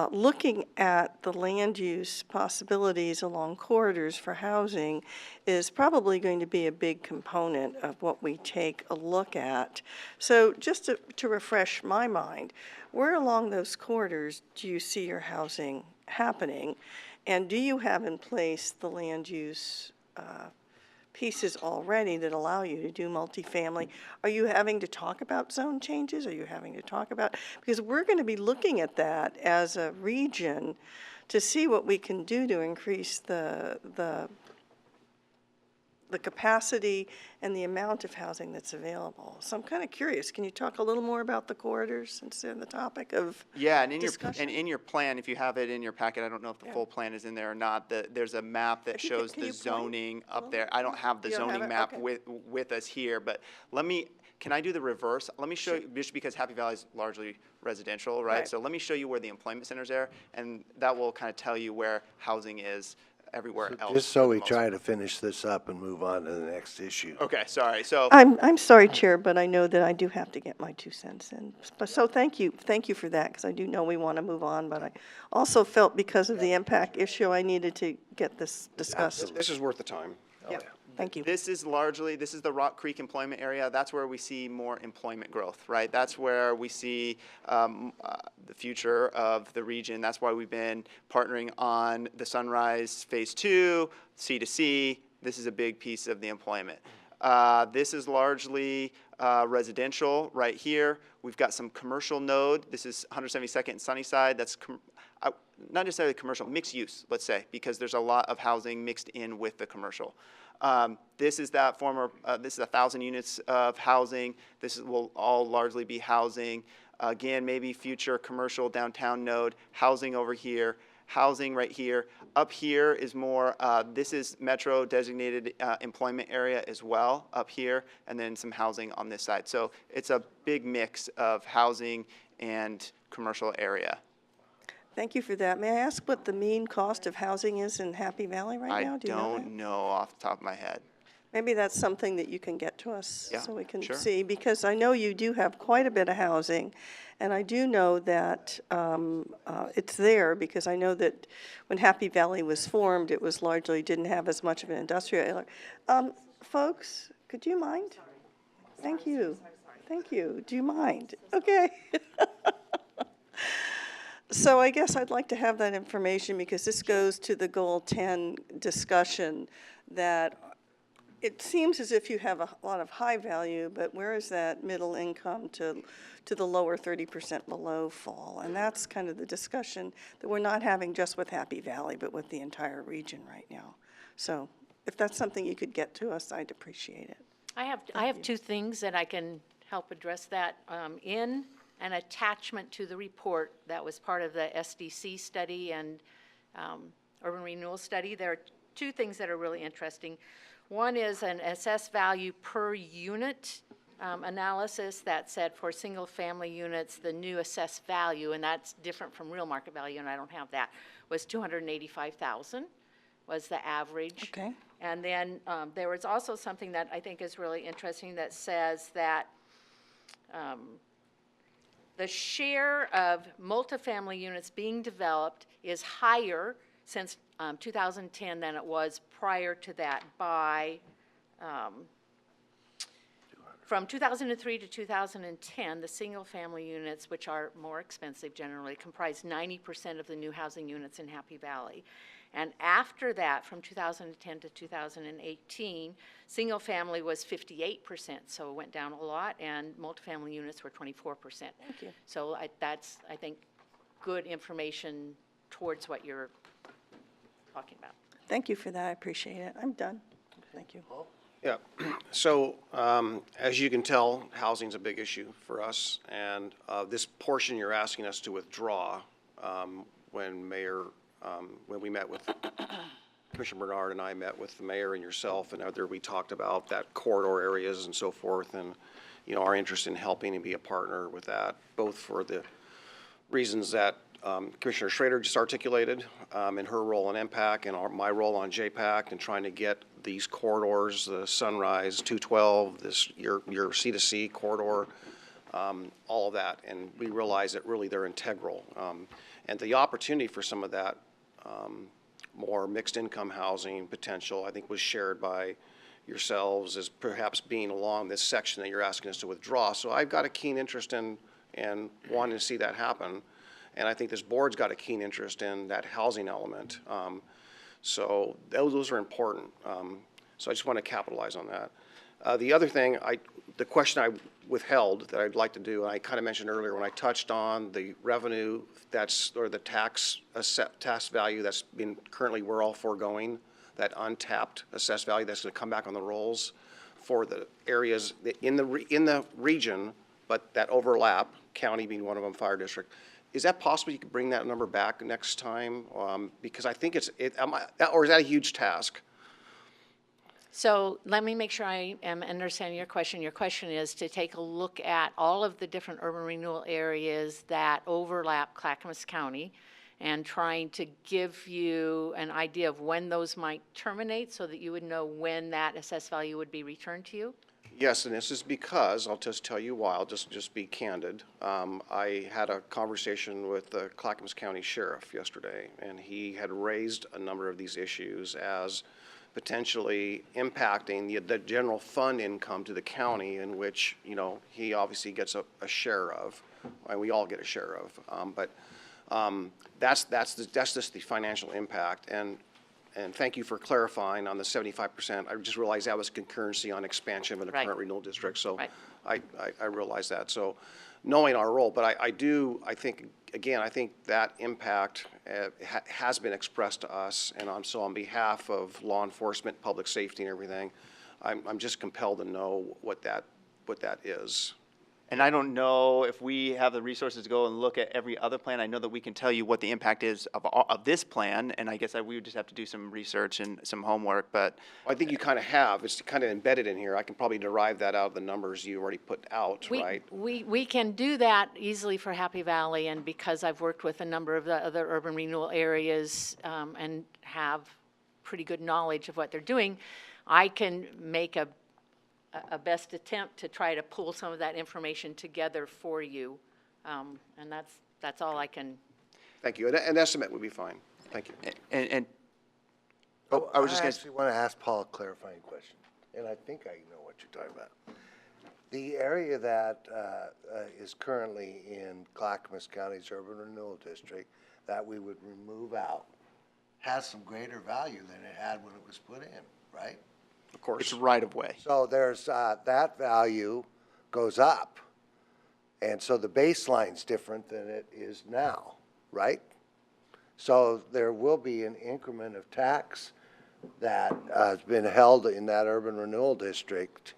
looking at the land use possibilities along corridors for housing is probably going to be a big component of what we take a look at. So just to refresh my mind, where along those corridors do you see your housing happening? And do you have in place the land use pieces already that allow you to do multifamily? Are you having to talk about zone changes? Are you having to talk about, because we're going to be looking at that as a region to see what we can do to increase the capacity and the amount of housing that's available. So I'm kind of curious, can you talk a little more about the corridors since they're the topic of Yeah, and discussion? in your plan, if you have it in your packet, I don't know if the Yeah. full plan is in there or not, there's a map that If you could- shows can the you point zoning a up little? there. I don't have the You don't have zoning it? map Okay. with us here, but can I do the reverse? Let me show you, just because Happy Valley is largely residential, right? Right. So let me show you where the employment centers are, and that will kind of tell you where housing is everywhere else. Just so for the we most try to finish this up and move on to the next issue. Okay, sorry. So I'm sorry, Chair, but I know that I do have to get my 2 cents in. But so thank you for that, because I do know we want to move on, but I also felt because of the impact issue, I needed to get this discussed. This is worth the time. Yeah, thank you. this is the Rock Creek employment area. That's where we see more employment growth, right? That's where we see the future of the region. That's why we've been partnering on the Sunrise Phase 2, C2C. This is a big piece of the employment. This is largely residential right here. We've got some commercial node. This is 172nd and Sunnyside. That's not necessarily commercial, mixed use, let's say, because there's a lot of housing mixed in with the commercial. This is that this is 1,000 units of housing. Will all largely be housing. Again, maybe future commercial downtown node, housing over here, housing right here. Up here is more, this is metro designated employment area as well up here, and then some housing on this side. So it's a big mix of housing and commercial area. Thank you for that. May I ask what the mean cost of housing is in Happy Valley right now? I Do you know that? don't know off the top of my head. Maybe that's something that you can get to us Yeah, so we can sure. see, because I know you do have quite a bit of housing, and I do know that it's there, because I know that when Happy Valley was formed, it was largely, didn't have as much of an industrial. Folks, could you mind? Thank you. Thank you. Do you mind? Okay. So I guess I'd like to have that information, because this goes to the Goal 10 discussion, that it seems as if you have a lot of high value, but where is that middle income to the lower 30% below fall? And that's kind of the discussion that we're not having just with Happy Valley, but with the entire region right now. So if that's something you could get to us, I'd appreciate it. I have two things that I can help address that. In an attachment to the report that was part of the SDC study and urban renewal study, there are two things that are really interesting. One is an assessed value per unit analysis that said for single-family units, the new assessed value, and that's different from real market value, and I don't have that, was $285,000 was the average. Okay. And then there was also something that I think is really interesting that says that the share of multifamily units being developed is higher since 2010 than it was prior to that by, from 2003 to 2010, the single-family units, which are more expensive generally, comprised 90% of the new housing units in Happy Valley. And after that, from 2010 to 2018, single-family was 58%, so it went down a lot, and multifamily units were 24%. Thank you. So that's, I think, good information towards what you're talking about. Thank you for that. I appreciate it. I'm done. Thank you. Yeah, so as you can tell, housing's a big issue for us, and this portion you're asking us to withdraw when we met with Commissioner Bernard and I met with the mayor and yourself and we talked about that corridor areas and so forth, and our interest in helping and be a partner with that, both for the reasons that Commissioner Schrader just articulated in her role on MPAC and my role on JPAC and trying to get these corridors, the Sunrise 212, your C2C corridor, all of that, and we realize that really they're integral. And the opportunity for some of that more mixed income housing potential, I think, was shared by yourselves as perhaps being along this section that you're asking us to withdraw. So I've got a keen interest in wanting to see that happen. And I think this board's got a keen interest in that housing element. So those are important. So I just want to capitalize on that. The other thing, the question I withheld that I'd like to do, and I kind of mentioned earlier when I touched on the revenue or the tax value that's been currently we're all foregoing, that untapped assessed value that's going to come back on the rolls for the areas in the region, but that overlap, county being one of them, fire district. Is that possible you could bring that number back next time? Because I think or is that a huge task? So let me make sure I am understanding your question. Your question is to take a look at all of the different urban renewal areas that overlap Clackamas County and trying to give you an idea of when those might terminate so that you would know when that assessed value would be returned to you? Yes, and this is because, I'll just tell you why, I'll just be candid. I had a conversation with the Clackamas County Sheriff yesterday, and he had raised a number of these issues as potentially impacting the general fund income to the county, in which, you know, he obviously gets a share of, and we all get a share of. That's just the financial impact. And thank you for clarifying on the 75%. I just realized that was concurrency on expansion of the Right. current renewal district, so Right. I realize that. So knowing our role, but I think that impact has been expressed to us, and so on behalf of law enforcement, public safety and everything, I'm just compelled to know what that is. And I don't know if we have the resources to go and look at every other plan. I know that we can tell you what the impact is of this plan, and I guess we would just have to do some research and some homework, but. I think you kind of have. It's kind of embedded in here. I can probably derive that out of the numbers you already put out, right? We can do that easily for Happy Valley, and because I've worked with a number of the other urban renewal areas and have pretty good knowledge of what they're doing, I can make a best attempt to try to pull some of that information together for you, and that's all I can. Thank you. An estimate would be fine. Thank you. And I was just I going to. actually want to ask Paul a clarifying question, and I think I know what you're talking about. The area that is currently in Clackamas County's urban renewal district that we would remove out has some greater value than it had when it was put in, right? Of course. It's right of way. So there's, that value goes up. And so the baseline's different than it is now, right? So there will be an increment of tax that has been held in that urban renewal district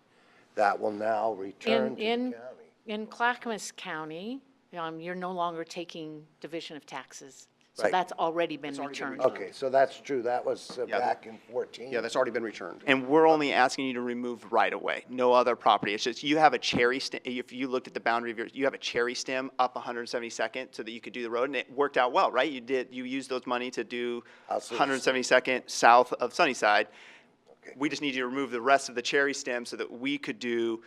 that will now return to the county. In Clackamas County, you're no longer taking division of taxes. So Right. that's already been returned. Okay, so that's true. That was back in 14. Yeah, that's already been returned. And we're only asking you to remove right of way, no other property. It's just you have a cherry stem. If you looked at the boundary of you have a cherry stem up 172nd so that you could do the road, and it worked out well, right? You used those money to do 172nd south of Sunnyside. Okay. We just need you to remove the rest of the cherry stem so that we could do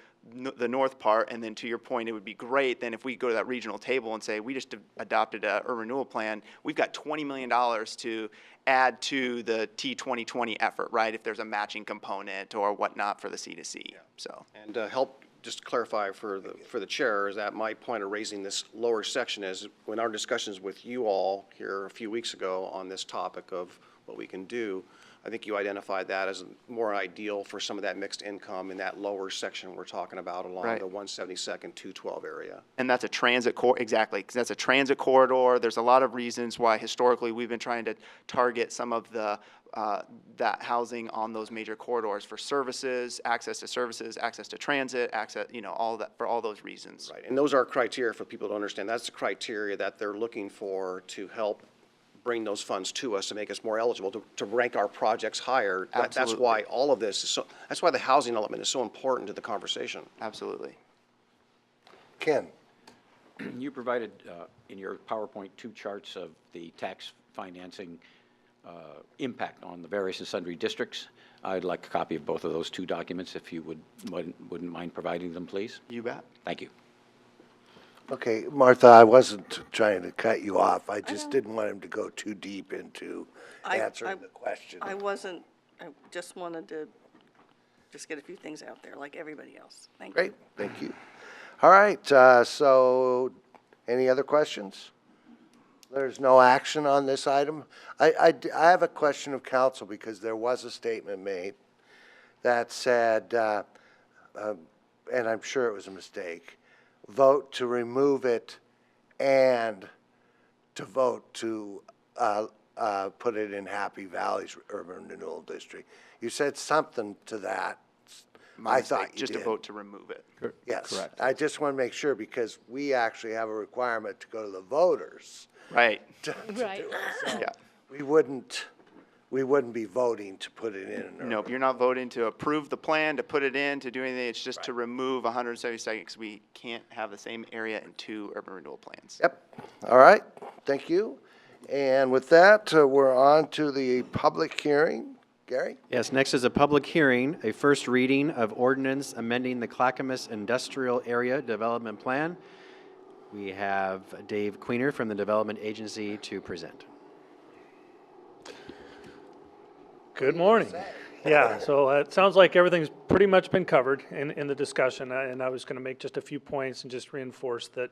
the north part, and then to your point, it would be great then if we go to that regional table and say, we just adopted a urban renewal plan, we've got $20 million to add to the T2020 effort, right? If there's a matching component or whatnot for the C2C, so. And help just clarify for the chair, is that my point of raising this lower section is when our discussions with you all here a few weeks ago on this topic of what we can do, I think you identified that as more ideal for some of that mixed income in that lower section we're talking about along Right. the 172nd, 212 area. And that's a transit exactly, because that's a transit corridor. There's a lot of reasons why historically we've been trying to target some of the, that housing on those major corridors for services, access to transit, access, all that, for all those reasons. Right, and those are criteria for people to understand. That's the criteria that they're looking for to help bring those funds to us to make us more eligible, to rank our projects higher. That's Absolutely. why all of this is so, that's why the housing element is so important to the conversation. Absolutely. Ken? You provided in your PowerPoint 2 charts of the tax financing impact on the various and sundry districts. I'd like a copy of both of those 2 documents if you wouldn't mind providing them, please. You bet. Thank you. Okay, Martha, I wasn't trying to cut you off. I just didn't want him to go too deep into answering the question. I just wanted to just get a few things out there like everybody else. Thank you. Great, thank you. All right, so any other questions? There's no action on this item. I have a question of council because there was a statement made that said, and I'm sure it was a mistake, vote to remove it and to vote to put it in Happy Valley's urban renewal district. You said something to that. I thought you Just did. to vote to remove it. Yes. Correct. I just want to make sure because we actually have a requirement to go to the voters Right. to Right. do it. So Yeah. we wouldn't be voting to put it in. an Nope, urban- you're not voting to approve the plan, to put it in, to do anything. It's just to remove 172nd because we can't have the same area in 2 urban renewal plans. Yep. All right. Thank you. And with that, we're on to the public hearing. Gary? Yes, next is a public hearing, a first reading of ordinance amending the Clackamas Industrial Area Development Plan. We have Dave Queener from the Development Agency to present. Good morning. Yeah, so it sounds like everything's pretty much been covered in the discussion, and I was going to make just a few points and just reinforce that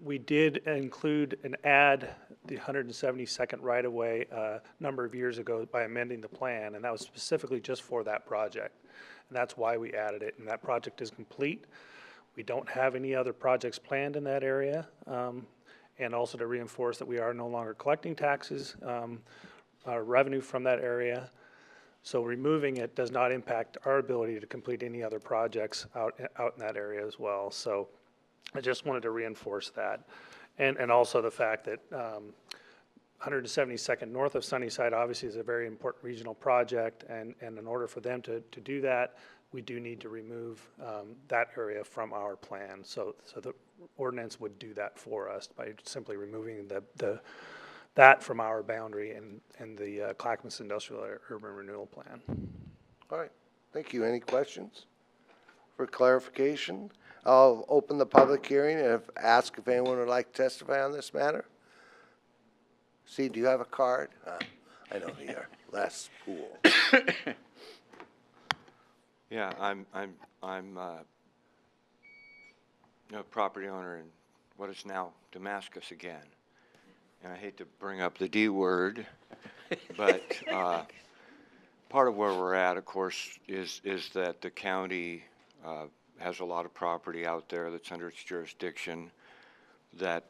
we did include and add the 172nd right-of-way a number of years ago by amending the plan, and that was specifically just for that project. And that's why we added it, and that project is complete. We don't have any other projects planned in that area, and also to reinforce that we are no longer collecting taxes, revenue from that area. So removing it does not impact our ability to complete any other projects out in that area as well. So I just wanted to reinforce that. And also the fact that 172nd north of Sunnyside obviously is a very important regional project, and in order for them to do that, we do need to remove that area from our plan. So the ordinance would do that for us by simply removing that from our boundary and the Clackamas Industrial Urban Renewal Plan. All right, thank you. Any questions for clarification? I'll open the public hearing and ask if anyone would like to testify on this matter. See, do you have a card? I know you're last pool. Yeah, I'm a property owner in what is now Damascus again. And I hate to bring up the D word, but part of where we're at, of course, is that the county has a lot of property out there that's under its jurisdiction that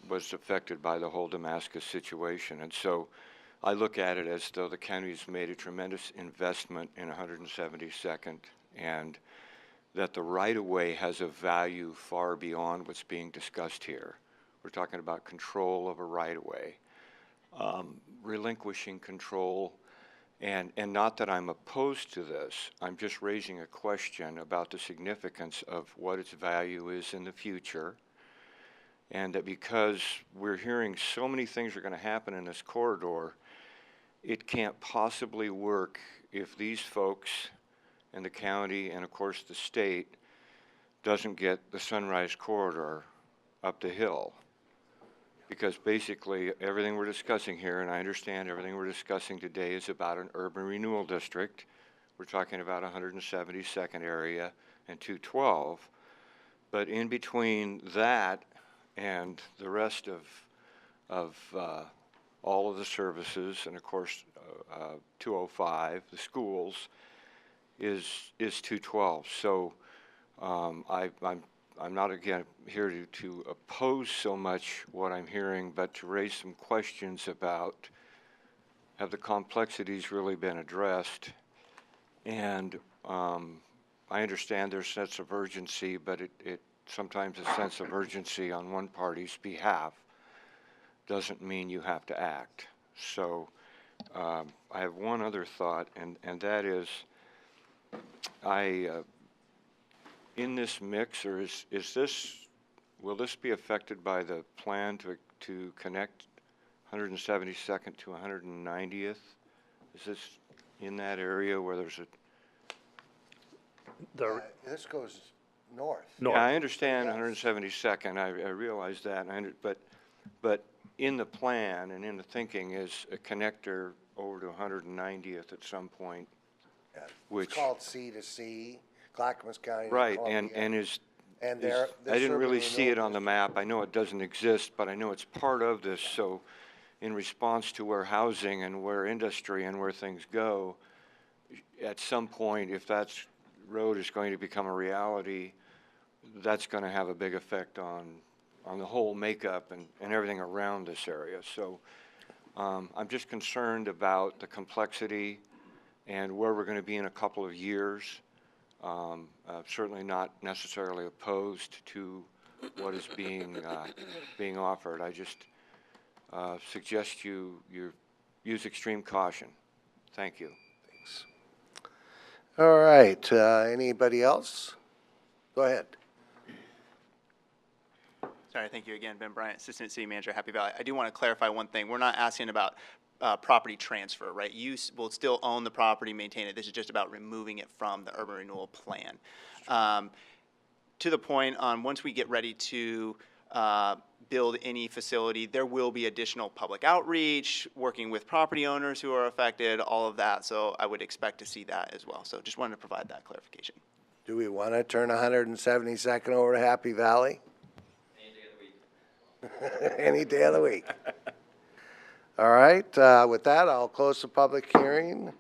was affected by the whole Damascus situation. And so I look at it as though the county's made a tremendous investment in 172nd, and that the right-of-way has a value far beyond what's being discussed here. We're talking about control of a right-of-way, relinquishing control, and not that I'm opposed to this. I'm just raising a question about the significance of what its value is in the future, and that because we're hearing so many things are going to happen in this corridor, it can't possibly work if these folks and the county and, of course, the state doesn't get the Sunrise Corridor up the hill. Because basically everything we're discussing here, and I understand everything we're discussing today is about an urban renewal district. We're talking about 172nd area and 212. But in between that and the rest of all of the services, and of course 205, the schools, is 212. So I'm not, again, here to oppose so much what I'm hearing, but to raise some questions about, have the complexities really been addressed? And I understand there's a sense of urgency, but it sometimes a sense of urgency on one party's behalf doesn't mean you have to act. So I have one other thought, and that is, in this mix, or will this be affected by the plan to connect 172nd to 190th? Is this in that area where there's This goes north. Yeah, I understand 172nd. I realize that, but in the plan and in the thinking is a connector over to 190th at some point. Yeah. Which, it's called C to C, Clackamas County. right, Columbia. I didn't really see it on the map. I know it doesn't exist, but I know it's part of this. So in response to where housing and where industry and where things go, at some point, if that road is going to become a reality, that's going to have a big effect on the whole makeup and everything around this area. So I'm just concerned about the complexity and where we're going to be in a couple of years. Certainly not necessarily opposed to what is being offered. I just suggest you use extreme caution. Thank you. Thanks. All right, anybody else? Go ahead. Sorry, thank you again, Ben Bryant, Assistant City Manager, Happy Valley. I do want to clarify one thing. We're not asking about property transfer, right? You will still own the property, maintain it. This is just about removing it from the urban renewal plan. To the point on, once we get ready to build any facility, there will be additional public outreach, working with property owners who are affected, all of that. So I would expect to see that as well. So just wanted to provide that clarification. Do we want to turn 172nd over to Happy Valley? Any day of the week. All right, with that, I'll close the public hearing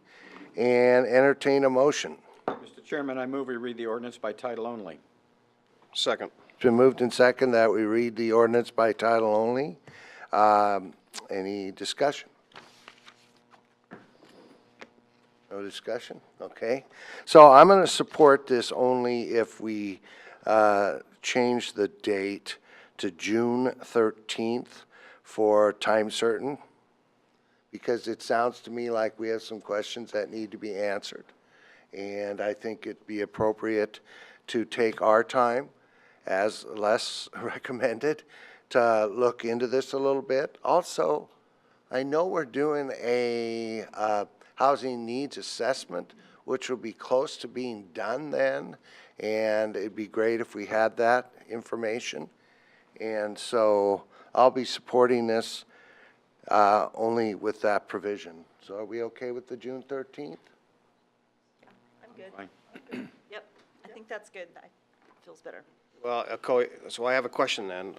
and entertain a motion. Mr. Chairman, I move we read the ordinance by title only. Second. It's been moved and second that we read the ordinance by title only. Any discussion? No discussion? Okay. So I'm going to support this only if we change the date to June 13th for time certain, because it sounds to me like we have some questions that need to be answered. And I think it'd be appropriate to take our time, as less recommended, to look into this a little bit. Also, I know we're doing a housing needs assessment, which will be close to being done then, and it'd be great if we had that information. And so I'll be supporting this only with that provision. So are we okay with the June 13th? I'm good. Fine. Yep, I think that's good. That feels better. Well, so I have a question then.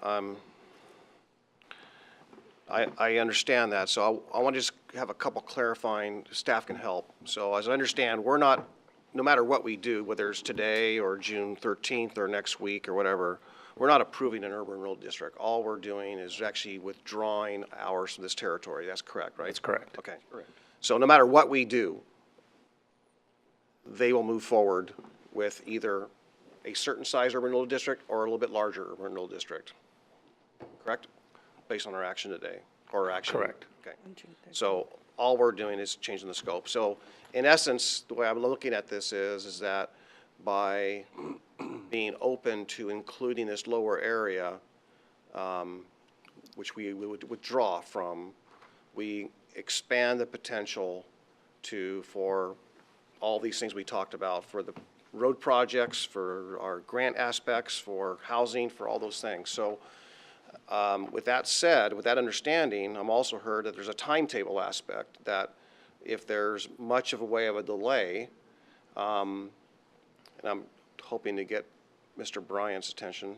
I understand that, so I want to just have a couple clarifying, staff can help. So as I understand, we're not, no matter what we do, whether it's today or June 13th or next week or whatever, we're not approving an urban renewal district. All we're doing is actually withdrawing ours from this territory. That's correct, right? That's correct. Okay. Correct. So no matter what we do, they will move forward with either a certain size urban renewal district or a little bit larger urban renewal district. Correct? Based on our action today, or action? Correct. Okay. So all we're doing is changing the scope. So in essence, the way I'm looking at this is that by being open to including this lower area, which we would withdraw from, we expand the potential for all these things we talked about, for the road projects, for our grant aspects, for housing, for all those things. So with that said, with that understanding, I'm also heard that there's a timetable aspect, that if there's much of a way of a delay, and I'm hoping to get Mr. Bryant's attention.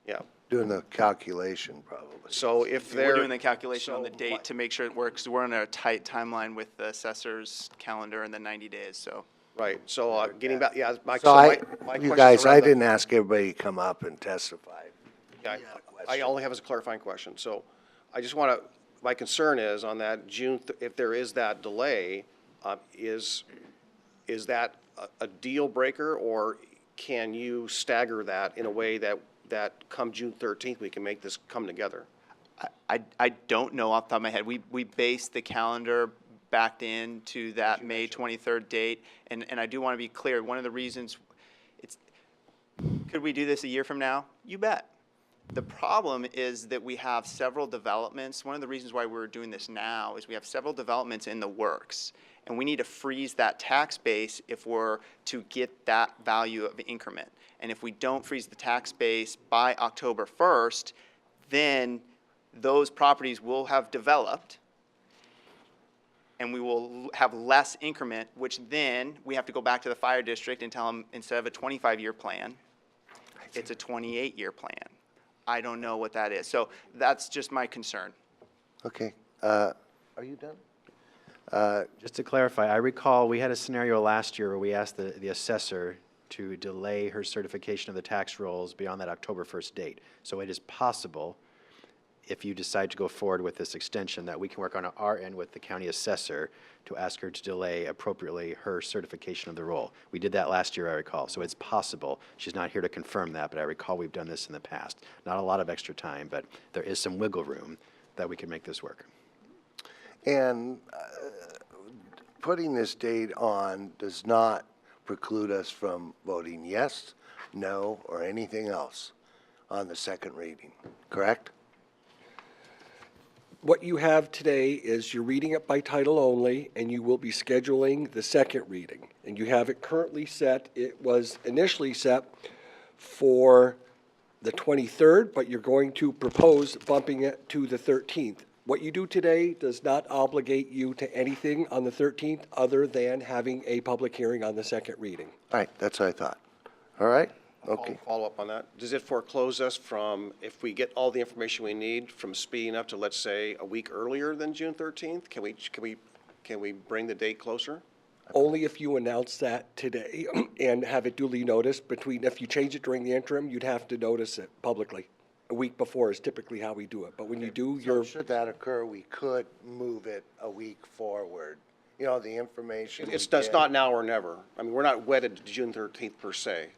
Yeah. Doing the calculation probably. So if We're they're. doing the calculation on the so date what- to make sure it works. We're on a tight timeline with the assessor's calendar and the 90 days, so. Right, so getting back, yeah, my So my you question's guys, around I the- didn't ask everybody to come up and testify. Yeah, I only have as a clarifying question. So I just want to, my concern is on that if there is that delay, is that a deal breaker, or can you stagger that in a way that come June 13th, we can make this come together? I don't know off the top of my head. We based the calendar backed into that May 23rd date. And I do want to be clear, one of the reasons could we do this a year from now? You bet. The problem is that we have several developments. One of the reasons why we're doing this now is we have several developments in the works. And we need to freeze that tax base if we're to get that value of increment. And if we don't freeze the tax base by October 1st, then those properties will have developed and we will have less increment, which then we have to go back to the fire district and tell them, instead of a 25-year plan, it's a 28-year plan. I don't know what that is. So that's just my concern. Okay, are you done? Just to clarify, I recall we had a scenario last year where we asked the assessor to delay her certification of the tax rolls beyond that October 1st date. So it is possible, if you decide to go forward with this extension, that we can work on our end with the county assessor to ask her to delay appropriately her certification of the roll. We did that last year, I recall, so it's possible. She's not here to confirm that, but I recall we've done this in the past. Not a lot of extra time, but there is some wiggle room that we can make this work. And putting this date on does not preclude us from voting yes no, or anything else on the second reading, correct? What you have today is you're reading it by title only, and you will be scheduling the second reading. And you have it currently set, it was initially set for the 23rd, but you're going to propose bumping it to the 13th. What you do today does not obligate you to anything on the 13th other than having a public hearing on the second reading. All right, that's what I thought. All right, okay. Follow up on that. Does it foreclose us from, if we get all the information we need, from speeding up to, let's say, a week earlier than June 13th? Can we bring the date closer? Only if you announce that today and have it duly noticed. If you change it during the interim, you'd have to notice it publicly. A week before is typically how we do it, but when you do So should that occur, we could move it a week forward. You know, the information. It's not now or never. I mean, we're not wedded to June 13th per se.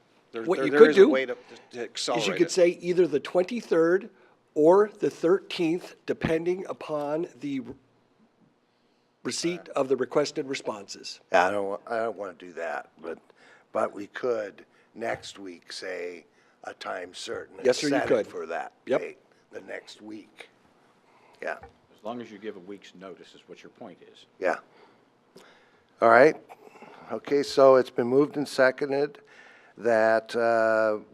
What you There could is a do way to is accelerate you could it. say either the 23rd or the 13th, depending upon the receipt of the requested responses. Yeah, I don't want to do that, but we could next week say a time certain. and Yes, sir, you set it could. for that Yep. date, the next week. Yeah, As long as you give a week's notice is what your point is. yeah. All right. Okay, so it's been moved and seconded that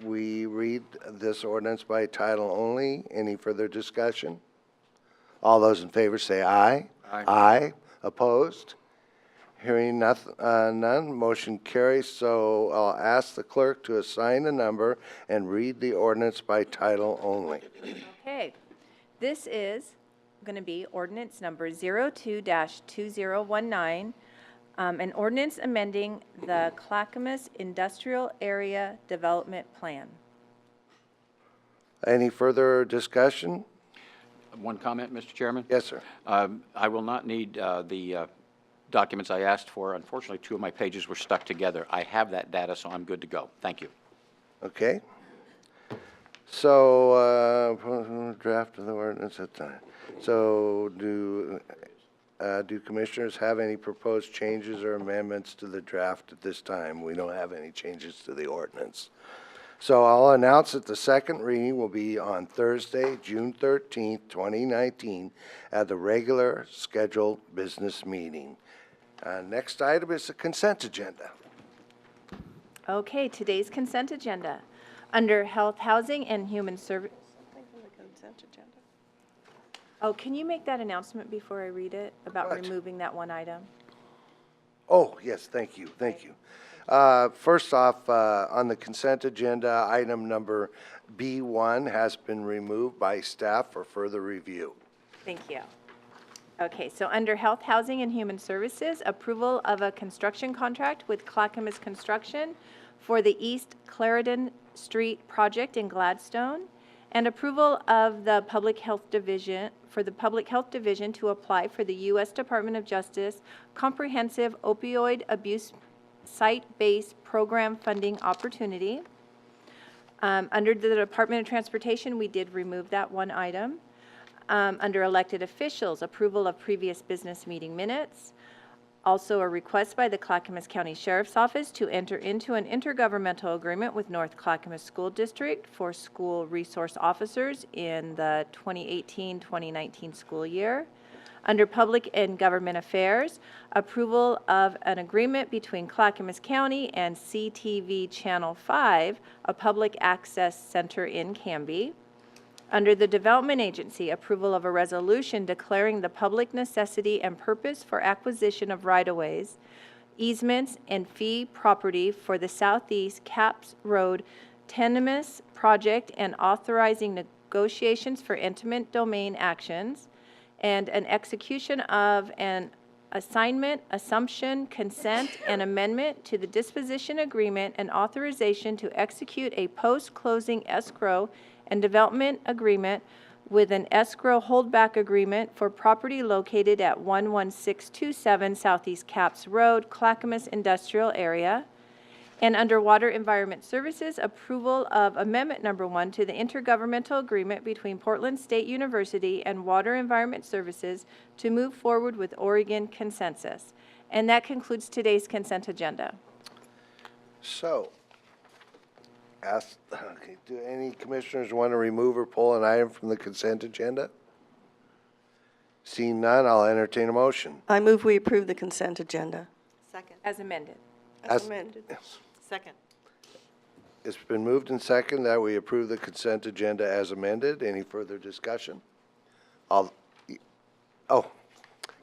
we read this ordinance by title only. Any further discussion? All those in favor say aye. Aye. Aye. Opposed? Hearing none, motion carries. So I'll ask the clerk to assign a number and read the ordinance by title only. Okay, this is going to be ordinance number 02-2019, an ordinance amending the Clackamas Industrial Area Development Plan. Any further discussion? One comment, Mr. Chairman? Yes, sir. I will not need the documents I asked for. Unfortunately, 2 of my pages were stuck together. I have that data, so I'm good to go. Thank you. Okay. So, draft of the ordinance at time. So do commissioners have any proposed changes or amendments to the draft at this time? We don't have any changes to the ordinance. So I'll announce that the second reading will be on Thursday, June 13th, 2019, at the regular scheduled business meeting. Next item is the consent agenda. Okay, today's consent agenda. Under Health, Housing, and Human Services. Oh, can you make that announcement before I read it about What? removing that one item? Oh, yes, thank you, thank you. First off, on the consent agenda, item number B1 has been removed by staff for further review. Thank you. Okay, so under Health, Housing, and Human Services, approval of a construction contract with Clackamas Construction for the East Clarendon Street project in Gladstone, and approval of the Public Health Division, for the Public Health Division to apply for the U.S. Department of Justice Comprehensive Opioid Abuse Site-Based Program Funding Opportunity. Under the Department of Transportation, we did remove that one item. Under elected officials, approval of previous business meeting minutes. Also a request by the Clackamas County Sheriff's Office to enter into an intergovernmental agreement with North Clackamas School District for school resource officers in the 2018-2019 school year. Under Public and Government Affairs, approval of an agreement between Clackamas County and CTV Channel 5, a public access center in Canby. Under the Development Agency, approval of a resolution declaring the public necessity and purpose for acquisition of right-of-ways, easements, and fee property for the Southeast Caps Road tenement project and authorizing negotiations for eminent domain actions, and an execution of an assignment, assumption, consent, and amendment to the disposition agreement and authorization to execute a post-closing escrow and development agreement with an escrow holdback agreement for property located at 11627 Southeast Caps Road, Clackamas Industrial Area. And under Water Environment Services, approval of Amendment Number 1 to the intergovernmental agreement between Portland State University and Water Environment Services to move forward with Oregon consensus. And that concludes today's consent agenda. So, Do any commissioners want to remove or pull an item from the consent agenda? Seeing none, I'll entertain a motion. I move we approve the consent agenda. Second. As amended. As amended. Second. It's been moved and second that we approve the consent agenda as amended. Any further discussion?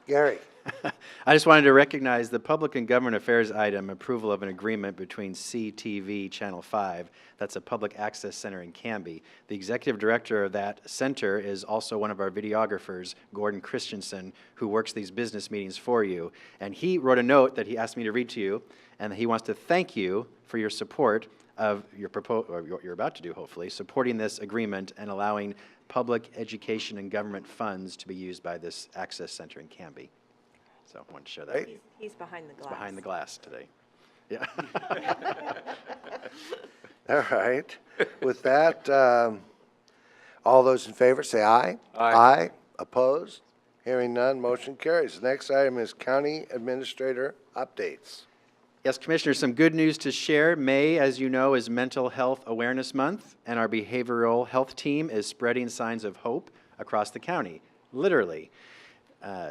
Gary. I just wanted to recognize the Public and Government Affairs item, approval of an agreement between CTV Channel 5, that's a public access center in Canby. The executive director of that center is also one of our videographers, Gordon Christensen, who works these business meetings for you. And he wrote a note that he asked me to read to you, and he wants to thank you for your support of your or what you're about to do, hopefully, supporting this agreement and allowing public education and government funds to be used by this access center in Canby. So I wanted to share that with you. He's behind the glass. It's behind the glass today. Yeah. All right. With that, all those in favor say aye. Aye. Aye. Opposed? Hearing none, motion carries. The next item is County Administrator updates. Yes, Commissioners, some good news to share. May, as you know, is Mental Health Awareness Month, and our behavioral health team is spreading signs of hope across the county, literally.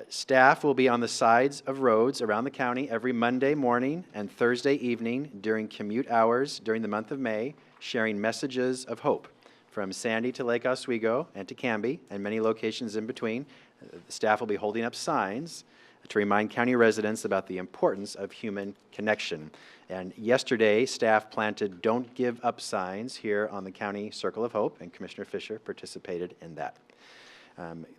Staff will be on the sides of roads around the county every Monday morning and Thursday evening during commute hours during the month of May, sharing messages of hope from Sandy to Lake Oswego and to Canby and many locations in between. The staff will be holding up signs to remind county residents about the importance of human connection. And yesterday, staff planted "Don't Give Up" signs here on the County Circle of Hope, and Commissioner Fisher participated in that.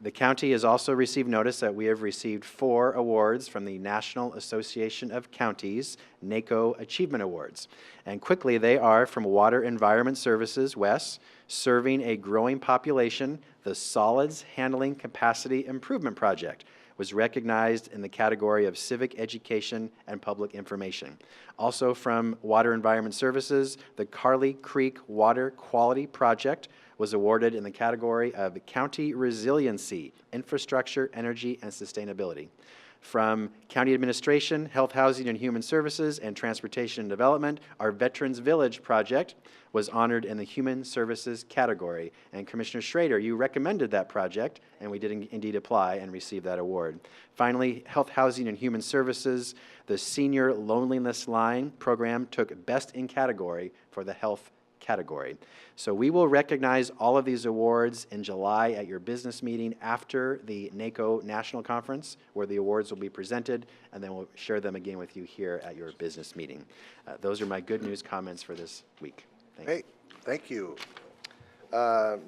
The county has also received notice that we have received 4 awards from the National Association of Counties, NACO Achievement Awards. And quickly, they are from Water Environment Services, WES, serving a growing population. The Solids Handling Capacity Improvement Project was recognized in the category of civic education and public information. Also from Water Environment Services, the Carly Creek Water Quality Project was awarded in the category of County Resiliency, Infrastructure, Energy, and Sustainability. From County Administration, Health, Housing, and Human Services, and Transportation and Development, our Veterans Village project was honored in the Human Services category. And Commissioner Schrader, you recommended that project, and we did indeed apply and receive that award. Finally, Health, Housing, and Human Services, the Senior Loneliness Line program took Best in Category for the Health category. So we will recognize all of these awards in July at your business meeting after the NACO National Conference, where the awards will be presented, and then we'll share them again with you here at your business meeting. Those are my good news comments for this week. Thank you. Great, thank you.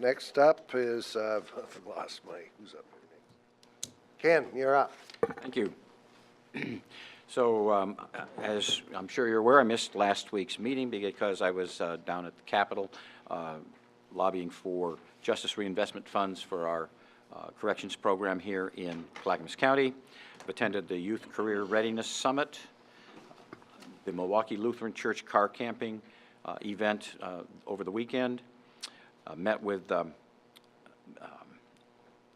Next up is, I've lost my, who's up here next? Ken, you're up. Thank you. So, as I'm sure you're aware, I missed last week's meeting because I was down at the Capitol lobbying for justice reinvestment funds for our corrections program here in Clackamas County. I've attended the Youth Career Readiness Summit, the Milwaukee Lutheran Church car camping event over the weekend. Met with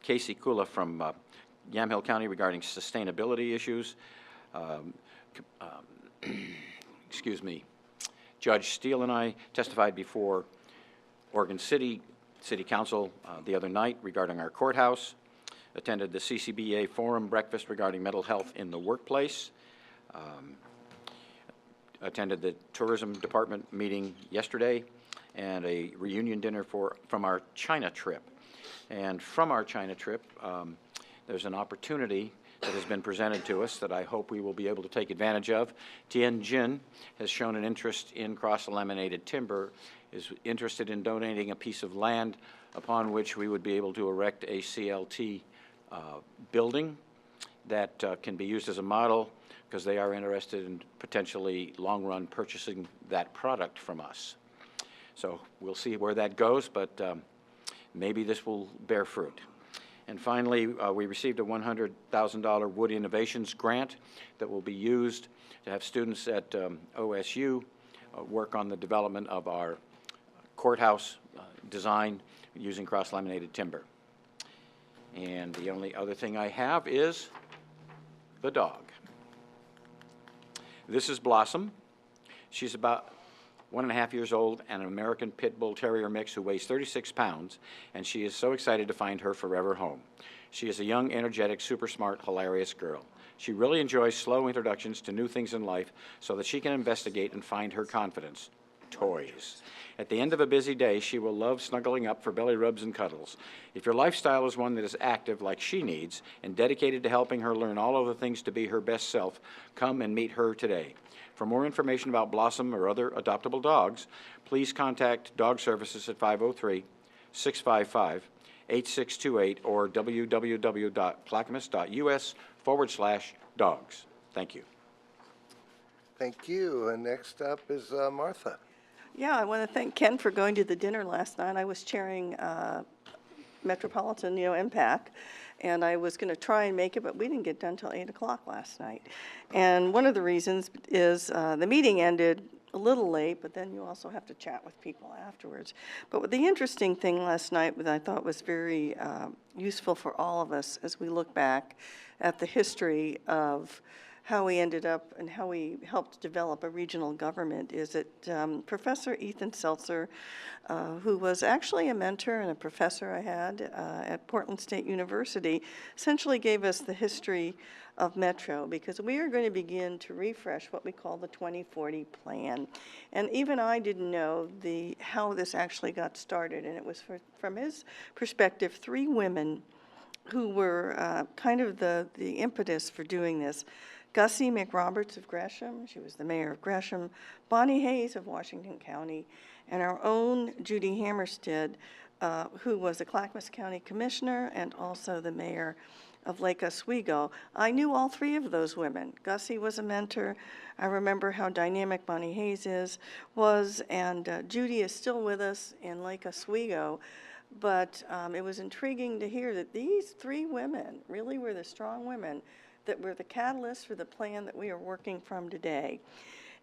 Casey Kula from Yamhill County regarding sustainability issues. Excuse me, Judge Steele and I testified before Oregon City Council the other night regarding our courthouse, attended the CCBA Forum breakfast regarding mental health in the workplace, attended the Tourism Department meeting yesterday, and a reunion dinner from our China trip. And from our China trip, there's an opportunity that has been presented to us that I hope we will be able to take advantage of. Tianjin has shown an interest in cross-laminated timber, is interested in donating a piece of land upon which we would be able to erect a CLT building that can be used as a model, because they are interested in potentially long-run purchasing that product from us. So we'll see where that goes, but maybe this will bear fruit. And finally, we received a $100,000 Wood Innovations grant that will be used to have students at OSU work on the development of our courthouse design using cross-laminated timber. And the only other thing I have is the dog. This is Blossom. She's about 1.5 years old, and an American Pit Bull Terrier mix who weighs 36 pounds, and she is so excited to find her forever home. She is a young, energetic, super smart, hilarious girl. She really enjoys slow introductions to new things in life so that she can investigate and find her confidence. Toys. At the end of a busy day, she will love snuggling up for belly rubs and cuddles. If your lifestyle is one that is active like she needs and dedicated to helping her learn all of the things to be her best self, come and meet her today. For more information about Blossom or other adoptable dogs, please contact Dog Services at 503-655-8628 or www.clackamas.us/dogs. Thank you. Thank you. And next up is Martha. Yeah, I want to thank Ken for going to the dinner last night. I was chairing Metropolitan, MPAC, and I was going to try and make it, but we didn't get done till 8 o'clock last night. And one of the reasons is the meeting ended a little late, but then you also have to chat with people afterwards. But the interesting thing last night that I thought was very useful for all of us as we look back at the history of how we ended up and how we helped develop a regional government is that Professor Ethan Seltzer, who was actually a mentor and a professor I had at Portland State University, essentially gave us the history of Metro, because we are going to begin to refresh what we call the 2040 plan. And even I didn't know how this actually got started, and it was from his perspective, 3 women who were kind of the impetus for doing this. Gussie McRoberts of Gresham, she was the mayor of Gresham, Bonnie Hayes of Washington County, and our own Judy Hammerstead, who was a Clackamas County Commissioner and also the mayor of Lake Oswego. I knew all 3 of those women. Gussie was a mentor. I remember how dynamic Bonnie Hayes was, and Judy is still with us in Lake Oswego. But it was intriguing to hear that these 3 women really were the strong women that were the catalyst for the plan that we are working from today.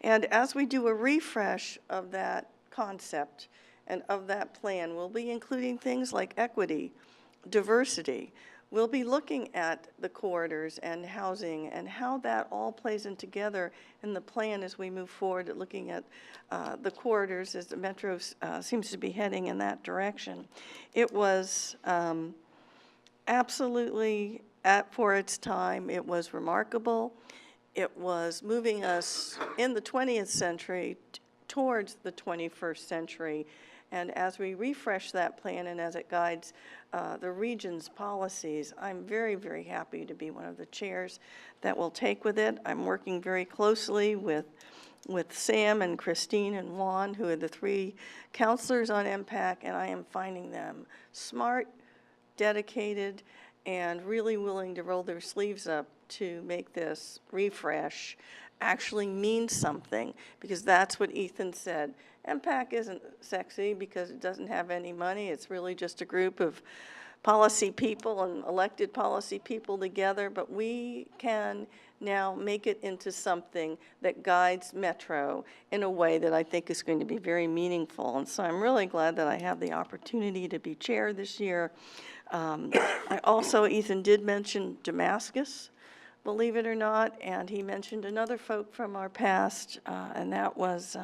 And as we do a refresh of that concept and of that plan, we'll be including things like equity, diversity. We'll be looking at the corridors and housing and how that all plays in together in the plan as we move forward at looking at the corridors as the Metro seems to be heading in that direction. It was absolutely, for its time, it was remarkable. It was moving us in the 20th century towards the 21st century. And as we refresh that plan and as it guides the region's policies, I'm very, very happy to be one of the chairs that will take with it. I'm working very closely with Sam and Christine and Juan, who are the 3 counselors on MPAC, and I am finding them smart, dedicated, and really willing to roll their sleeves up to make this refresh actually mean something, because that's what Ethan said. MPAC isn't sexy because it doesn't have any money. It's really just a group of policy people and elected policy people together, but we can now make it into something that guides Metro in a way that I think is going to be very meaningful. And so I'm really glad that I have the opportunity to be chair this year. I also, Ethan did mention Damascus, believe it or not, and he mentioned another folk from our past, and that was,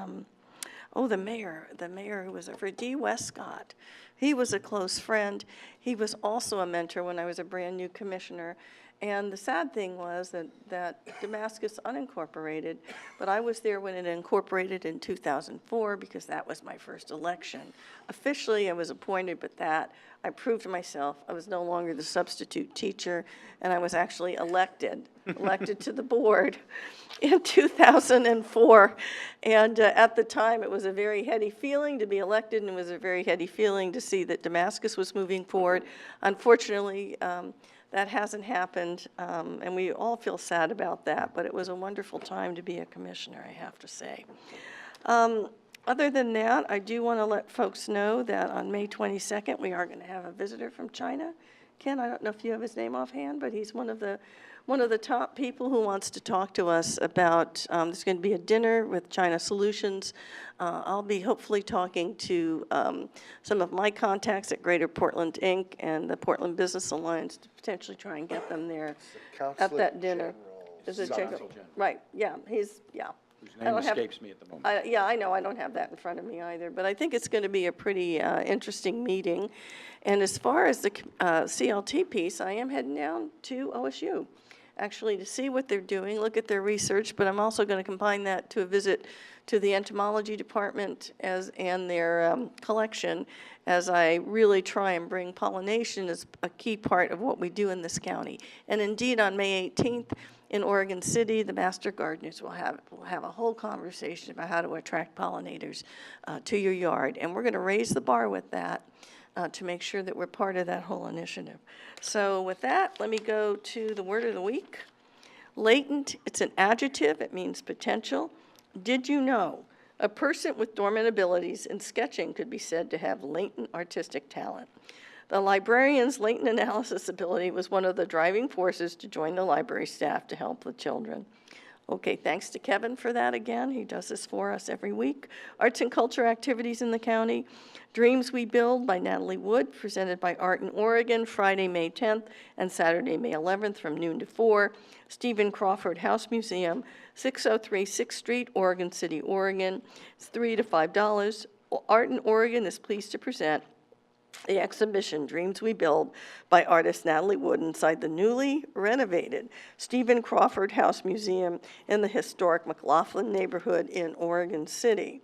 the mayor who was for D. Westcott. He was a close friend. He was also a mentor when I was a brand new commissioner. And the sad thing was that Damascus unincorporated, but I was there when it incorporated in 2004 because that was my first election. Officially, I was appointed, but I proved to myself I was no longer the substitute teacher, and I was actually elected to the board in 2004. And at the time, it was a very heady feeling to be elected, and it was a very heady feeling to see that Damascus was moving forward. Unfortunately, that hasn't happened, and we all feel sad about that, but it was a wonderful time to be a commissioner, I have to say. Other than that, I do want to let folks know that on May 22nd, we are going to have a visitor from China. Ken, I don't know if you have his name offhand, but he's one of the top people who wants to talk to us about, there's going to be a dinner with China Solutions. I'll be hopefully talking to some of my contacts at Greater Portland, Inc. and the Portland Business Alliance to potentially try and get them there at that dinner. Is it Jacob? Right, yeah, whose I name don't have- escapes me at the moment. Yeah, I know, I don't have that in front of me either, but I think it's going to be a pretty interesting meeting. And as far as the CLT piece, I am heading down to OSU, actually, to see what they're doing, look at their research, but I'm also going to combine that to a visit to the entomology department and their collection, as I really try and bring pollination as a key part of what we do in this county. And indeed, on May 18th, in Oregon City, the master gardeners will have a whole conversation about how to attract pollinators to your yard. And we're going to raise the bar with that to make sure that we're part of that whole initiative. So with that, let me go to the word of the week. Latent, it's an adjective, it means potential. Did you know a person with dormant abilities in sketching could be said to have latent artistic talent? The librarian's latent analysis ability was one of the driving forces to join the library staff to help the children. Okay, thanks to Kevin for that again. He does this for us every week. Arts and culture activities in the county. Dreams We Build by Natalie Wood, presented by Art in Oregon, Friday, May 10th and Saturday, May 11th from noon to 4. Stephen Crawford House Museum, 603 6th Street, Oregon City, Oregon. It's $3 to $5. Art in Oregon is pleased to present the exhibition Dreams We Build by artist Natalie Wood inside the newly renovated Stephen Crawford House Museum in the historic McLaughlin neighborhood in Oregon City.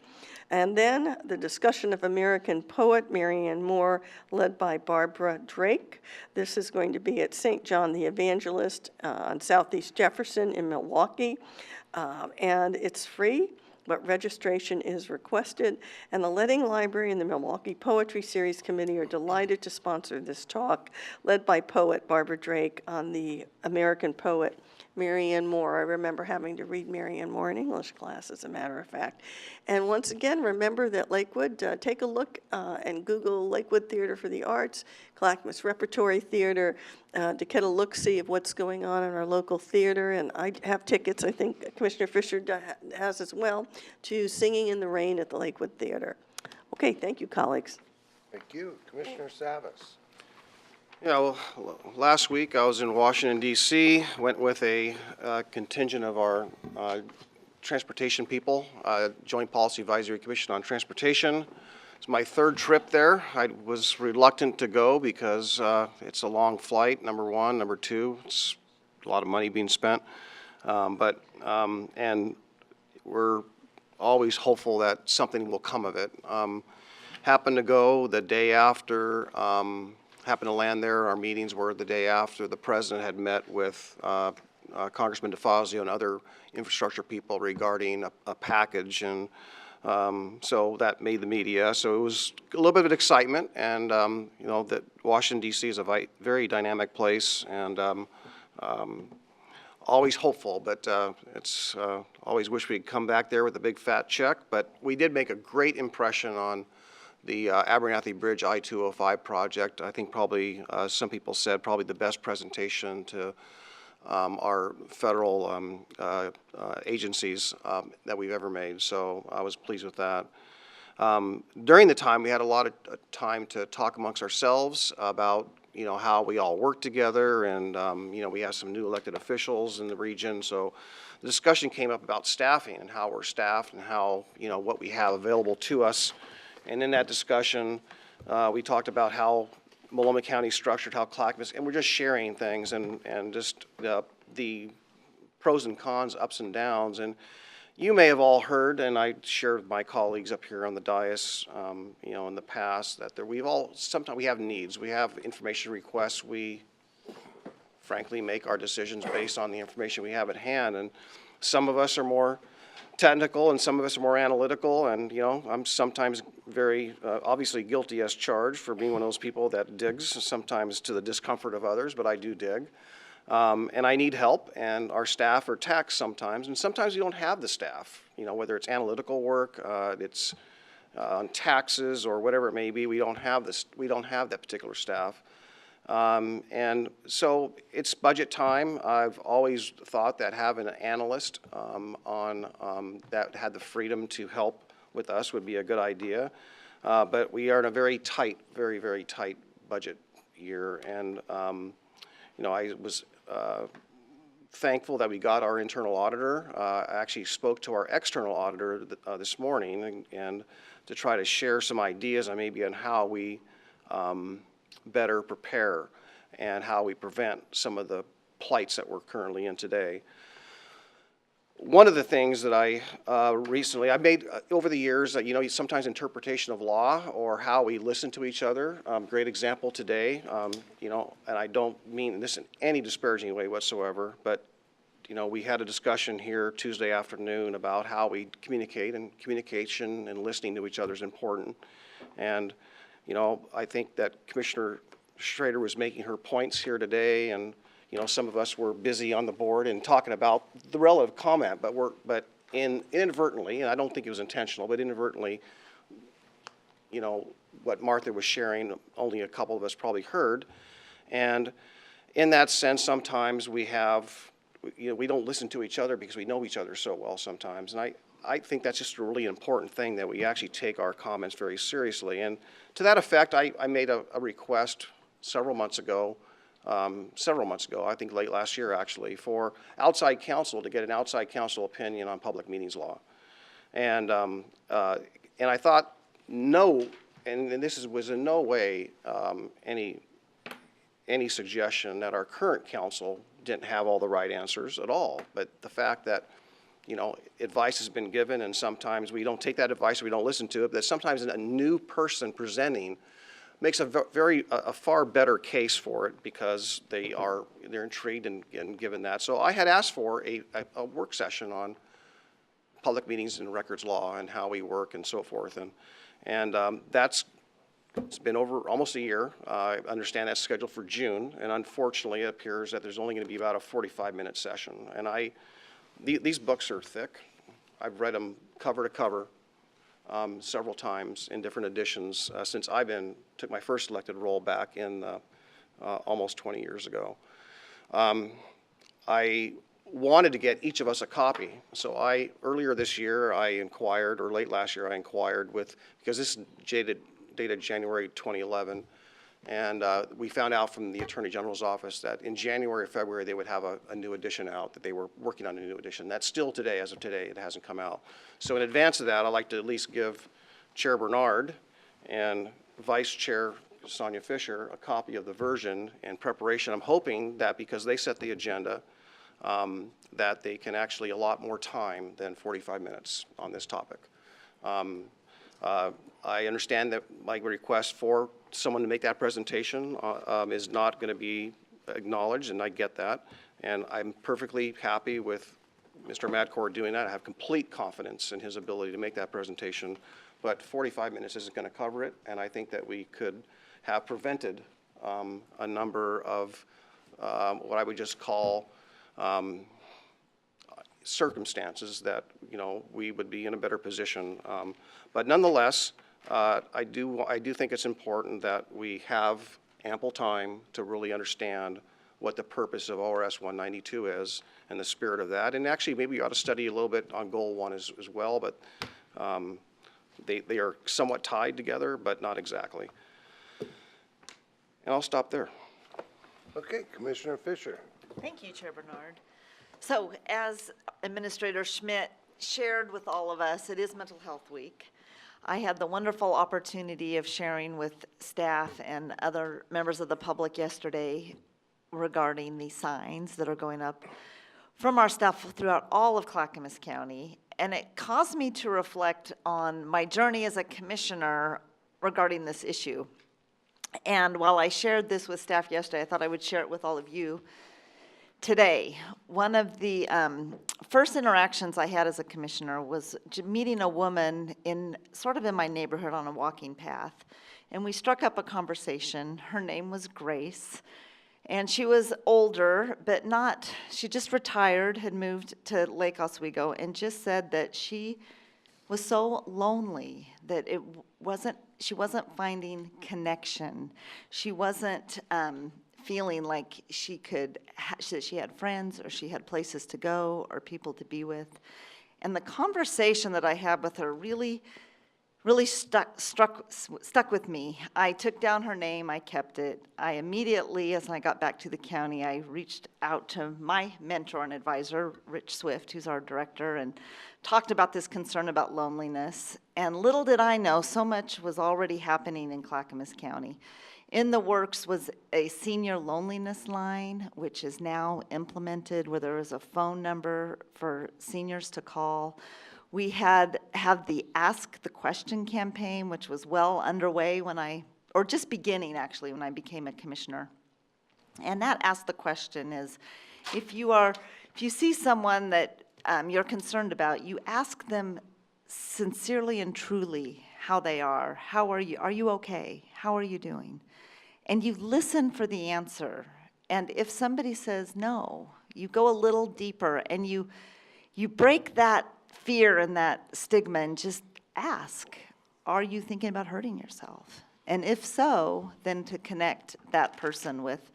And then the discussion of American poet Marianne Moore, led by Barbara Drake. This is going to be at St. John the Evangelist on Southeast Jefferson in Milwaukee. And it's free, but registration is requested. And the Ledding Library and the Milwaukee Poetry Series Committee are delighted to sponsor this talk, led by poet Barbara Drake on the American poet Marianne Moore. I remember having to read Marianne Moore in English class, as a matter of fact. And once again, remember that Lakewood, take a look and Google Lakewood Theater for the Arts, Clackamas Repertory Theater, to get a look-see of what's going on in our local theater. And I have tickets, I think Commissioner Fisher has as well, to Singing in the Rain at the Lakewood Theater. Okay, thank you, colleagues. Thank you. Commissioner Savas. Yeah, well, last week I was in Washington, D.C., went with a contingent of our transportation people, Joint Policy Advisory Commission on Transportation. It's my third trip there. I was reluctant to go because it's a long flight, number one. Number two, it's a lot of money being spent. And we're always hopeful that something will come of it. Happened to go the day after, happened to land there. Our meetings were the day after the president had met with Congressman DeFazio and other infrastructure people regarding a package, and so that made the media. So it was a little bit of excitement, and you know, that Washington, D.C. is a very dynamic place, and always hopeful, but it's always wish we'd come back there with a big fat check. But we did make a great impression on the Abernathy Bridge I-205 project. I think probably, some people said, probably the best presentation to our federal agencies that we've ever made. So I was pleased with that. During the time, we had a lot of time to talk amongst ourselves about, you know, how we all work together, and you know, we have some new elected officials in the region. So the discussion came up about staffing and how we're staffed and how, you know, what we have available to us. And in that discussion, we talked about how Multnomah County is structured, how Clackamas, and we're just sharing things and just the pros and cons, ups and downs. And you may have all heard, and I shared with my colleagues up here on the dais, you know, in the past, that sometimes we have needs. We have information requests. We frankly make our decisions based on the information we have at hand. And some of us are more technical and some of us are more analytical, and you know, I'm sometimes very obviously guilty as charged for being one of those people that digs, sometimes to the discomfort of others, but I do dig. And I need help, and our staff are taxed sometimes, and sometimes we don't have the staff, you know, whether it's analytical work, it's on taxes or whatever it may be, we don't have that particular staff. And so it's budget time. I've always thought that having an analyst that had the freedom to help with us would be a good idea. But we are in a very tight, very, very tight budget year. And, you know, I was thankful that we got our internal auditor. I actually spoke to our external auditor this morning and to try to share some ideas on maybe on how we better prepare and how we prevent some of the plights that we're currently in today. One of the things that I recently, I made over the years, you know, sometimes interpretation of law or how we listen to each other. Great example today, you know, and I don't mean this in any disparaging way whatsoever, but, you know, we had a discussion here Tuesday afternoon about how we communicate, and communication and listening to each other is important. And, you know, I think that Commissioner Schrader was making her points here today, and you know, some of us were busy on the board and talking about the relative comment, but inadvertently, and I don't think it was intentional, but inadvertently, you know, what Martha was sharing, only a couple of us probably heard. And in that sense, sometimes we have, you know, we don't listen to each other because we know each other so well sometimes. And I think that's just a really important thing, that we actually take our comments very seriously. And to that effect, I made a request several months ago, I think late last year actually, for outside counsel to get an outside counsel opinion on public meetings law. And I thought, no, and this was in no way any suggestion that our current counsel didn't have all the right answers at all. But the fact that, you know, advice has been given and sometimes we don't take that advice or we don't listen to it, that sometimes a new person presenting makes a far better case for it because they're intrigued and given that. So I had asked for a work session on public meetings and records law and how we work and so forth. And it's been over almost a year. I understand that's scheduled for June, and unfortunately it appears that there's only going to be about a 45-minute session. And these books are thick. I've read them cover to cover. Several times in different editions since I took my first elected role back in almost 20 years ago. I wanted to get each of us a copy, so earlier this year I inquired, or late last year I inquired because this is dated January 2011, and we found out from the Attorney General's office that in January or February they would have a new edition out, that they were working on a new edition. That's still today, as of today, it hasn't come out. So in advance of that, I'd like to at least give Chair Bernard and Vice Chair Sonia Fisher a copy of the version in preparation. I'm hoping that because they set the agenda, that they can actually allot more time than 45 minutes on this topic. I understand that my request for someone to make that presentation is not going to be acknowledged, and I get that. And I'm perfectly happy with Mr. Madcore doing that. I have complete confidence in his ability to make that presentation, but 45 minutes isn't going to cover it, and I think that we could have prevented a number of what I would just call circumstances that, you know, we would be in a better position. But nonetheless, I do think it's important that we have ample time to really understand what the purpose of ORS 192 is and the spirit of that. And actually, maybe you ought to study a little bit on Goal 1 as well, but they are somewhat tied together, but not exactly. And I'll stop there. Okay, Commissioner Fisher. Thank you, Chair Bernard. So as Administrator Schmidt shared with all of us, it is Mental Health Week. I had the wonderful opportunity of sharing with staff and other members of the public yesterday regarding the signs that are going up from our staff throughout all of Clackamas County. And it caused me to reflect on my journey as a commissioner regarding this issue. And while I shared this with staff yesterday, I thought I would share it with all of you today. One of the first interactions I had as a commissioner was meeting a woman in my neighborhood on a walking path. And we struck up a conversation. Her name was Grace. And she was older, but she just retired, had moved to Lake Oswego, and just said that she was so lonely that she wasn't finding connection. She wasn't feeling like she had friends, or she had places to go, or people to be with. And the conversation that I had with her really really stuck with me. I took down her name, I kept it. I immediately, as I got back to the county, I reached out to my mentor and advisor, Rich Swift, who's our director, and talked about this concern about loneliness. And little did I know, so much was already happening in Clackamas County. In the works was a senior loneliness line, which is now implemented, where there is a phone number for seniors to call. We had the Ask the Question campaign, which was well underway or just beginning actually, when I became a commissioner. And that Ask the Question is, if you see someone that you're concerned about, you ask them sincerely and truly how they are. How are you? Are you okay? How are you doing? And you listen for the answer. And if somebody says no, you go a little deeper and you break that fear and that stigma and just ask, are you thinking about hurting yourself? And if so, then to connect that person with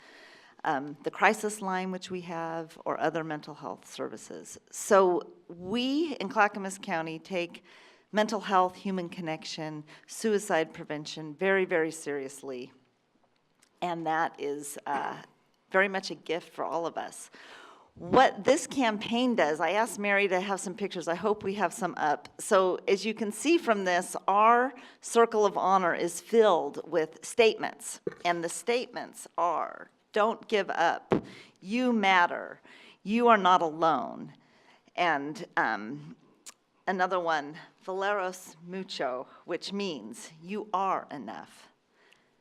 the crisis line, which we have, or other mental health services. So we in Clackamas County take mental health, human connection, suicide prevention very, very seriously. And that is very much a gift for all of us. What this campaign does, I asked Mary to have some pictures. I hope we have some up. So as you can see from this, our circle of honor is filled with statements. And the statements are, don't give up. You matter. You are not alone. And another one, Valeros Mucho, which means you are enough.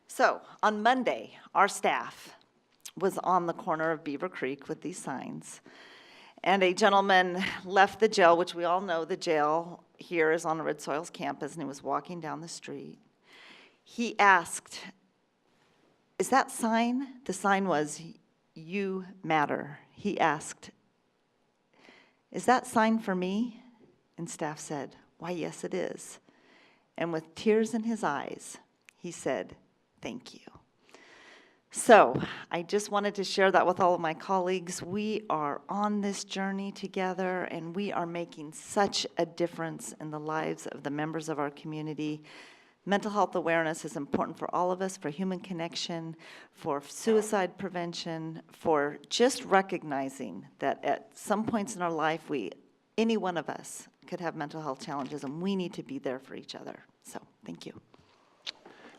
So on Monday, our staff was on the corner of Beaver Creek with these signs. And a gentleman left the jail, which we all know the jail here is on the Red Soils campus, and he was walking down the street. He asked, is that sign? The sign was, you matter. He asked, is that sign for me? And staff said, why, yes, it is. And with tears in his eyes, he said, thank you. So I just wanted to share that with all of my colleagues. We are on this journey together, and we are making such a difference in the lives of the members of our community. Mental health awareness is important for all of us, for human connection, for suicide prevention, for just recognizing that at some points in our life, any one of us could have mental health challenges, and we need to be there for each other. So thank you.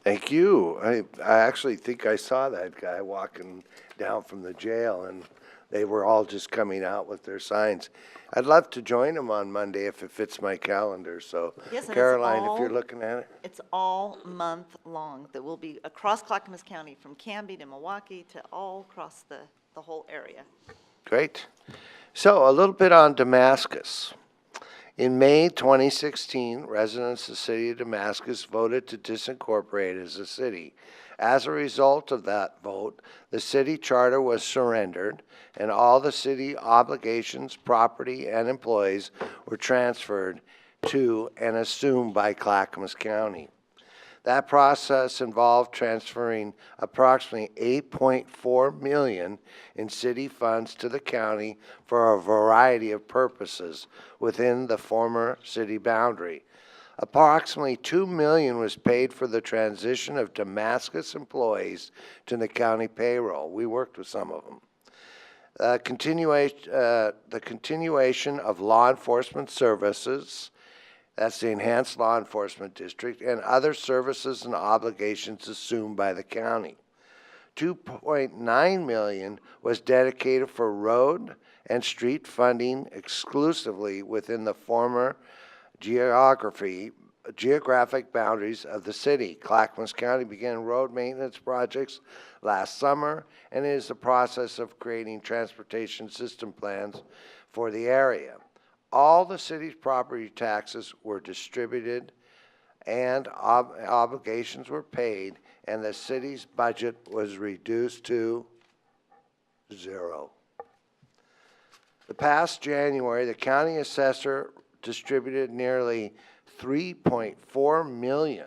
Thank you. I actually think I saw that guy walking down from the jail, and they were all just coming out with their signs. I'd love to join them on Monday if it fits my calendar. So, yes, Caroline, if you're looking at it. It's all month long. That will be across Clackamas County, from Canby to Milwaukee to all across the whole area. Great. So, a little bit on Damascus. In May 2016, residents of the city of Damascus voted to disincorporate as a city. As a result of that vote, the city charter was surrendered, and all the city obligations, property, and employees were transferred to and assumed by Clackamas County. That process involved transferring approximately $8.4 million in city funds to the county for a variety of purposes within the former city boundary. Approximately $2 million was paid for the transition of Damascus employees to the county payroll. We worked with some of them. The continuation of law enforcement services, that's the Enhanced Law Enforcement District, and other services and obligations assumed by the county. $2.9 million was dedicated for road and street funding exclusively within the former geographic boundaries of the city. Clackamas County began road maintenance projects last summer and is in the process of creating transportation system plans for the area. All the city's property taxes were distributed and obligations were paid, and the city's budget was reduced to zero. The past January, the county assessor distributed nearly $3.4 million,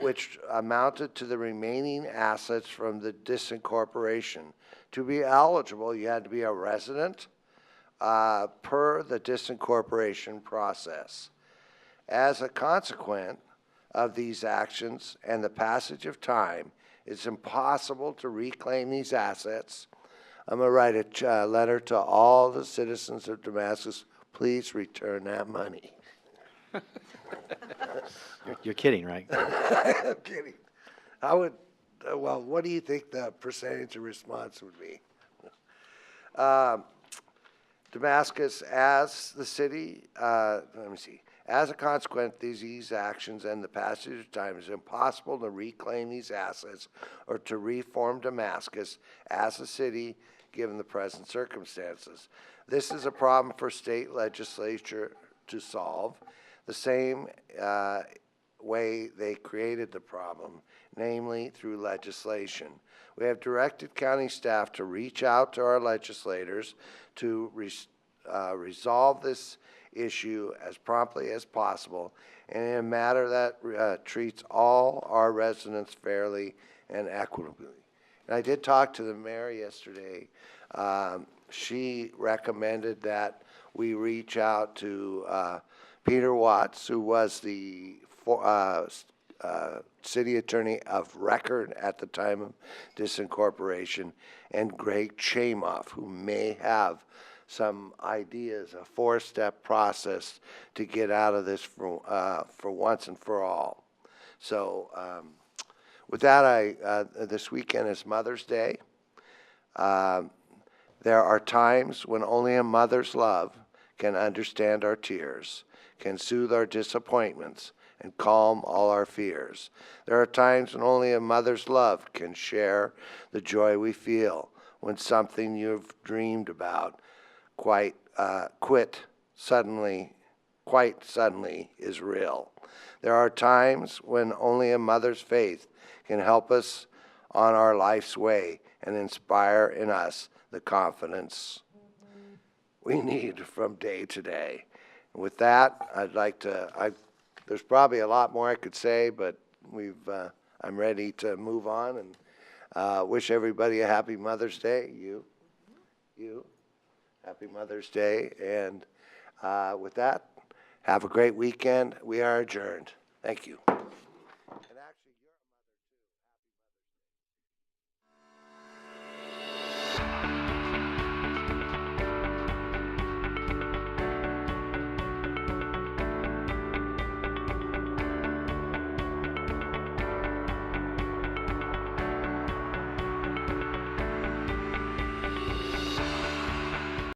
which amounted to the remaining assets from the disincorporation. To be eligible, you had to be a resident per the disincorporation process. As a consequence of these actions and the passage of time, it's impossible to reclaim these assets. I'm going to write a letter to all the citizens of Damascus. Please return that money. You're kidding, right? I'm kidding. I would, well, what do you think the percentage of response would be? Damascus, as the city, let me see. As a consequence of these actions and the passage of time, it's impossible to reclaim these assets or to reform Damascus as a city given the present circumstances. This is a problem for state legislature to solve the same way they created the problem, namely through legislation. We have directed county staff to reach out to our legislators to resolve this issue as promptly as possible and in a manner that treats all our residents fairly and equitably. And I did talk to the mayor yesterday. She recommended that we reach out to Peter Watts, who was the city attorney of record at the time of disincorporation, and Greg Chamoff, who may have some ideas, a four-step process to get out of this for once and for all. So with that, this weekend is Mother's Day. There are times when only a mother's love can understand our tears, can soothe our disappointments, and calm all our fears. There are times when only a mother's love can share the joy we feel when something you've dreamed about quite suddenly is real. There are times when only a mother's faith can help us on our life's way and inspire in us the confidence we need from day to day. And with that, I'd like to, there's probably a lot more I could say, but I'm ready to move on and wish everybody a happy Mother's Day. You, happy Mother's Day. And with that, have a great weekend. We are adjourned. Thank you.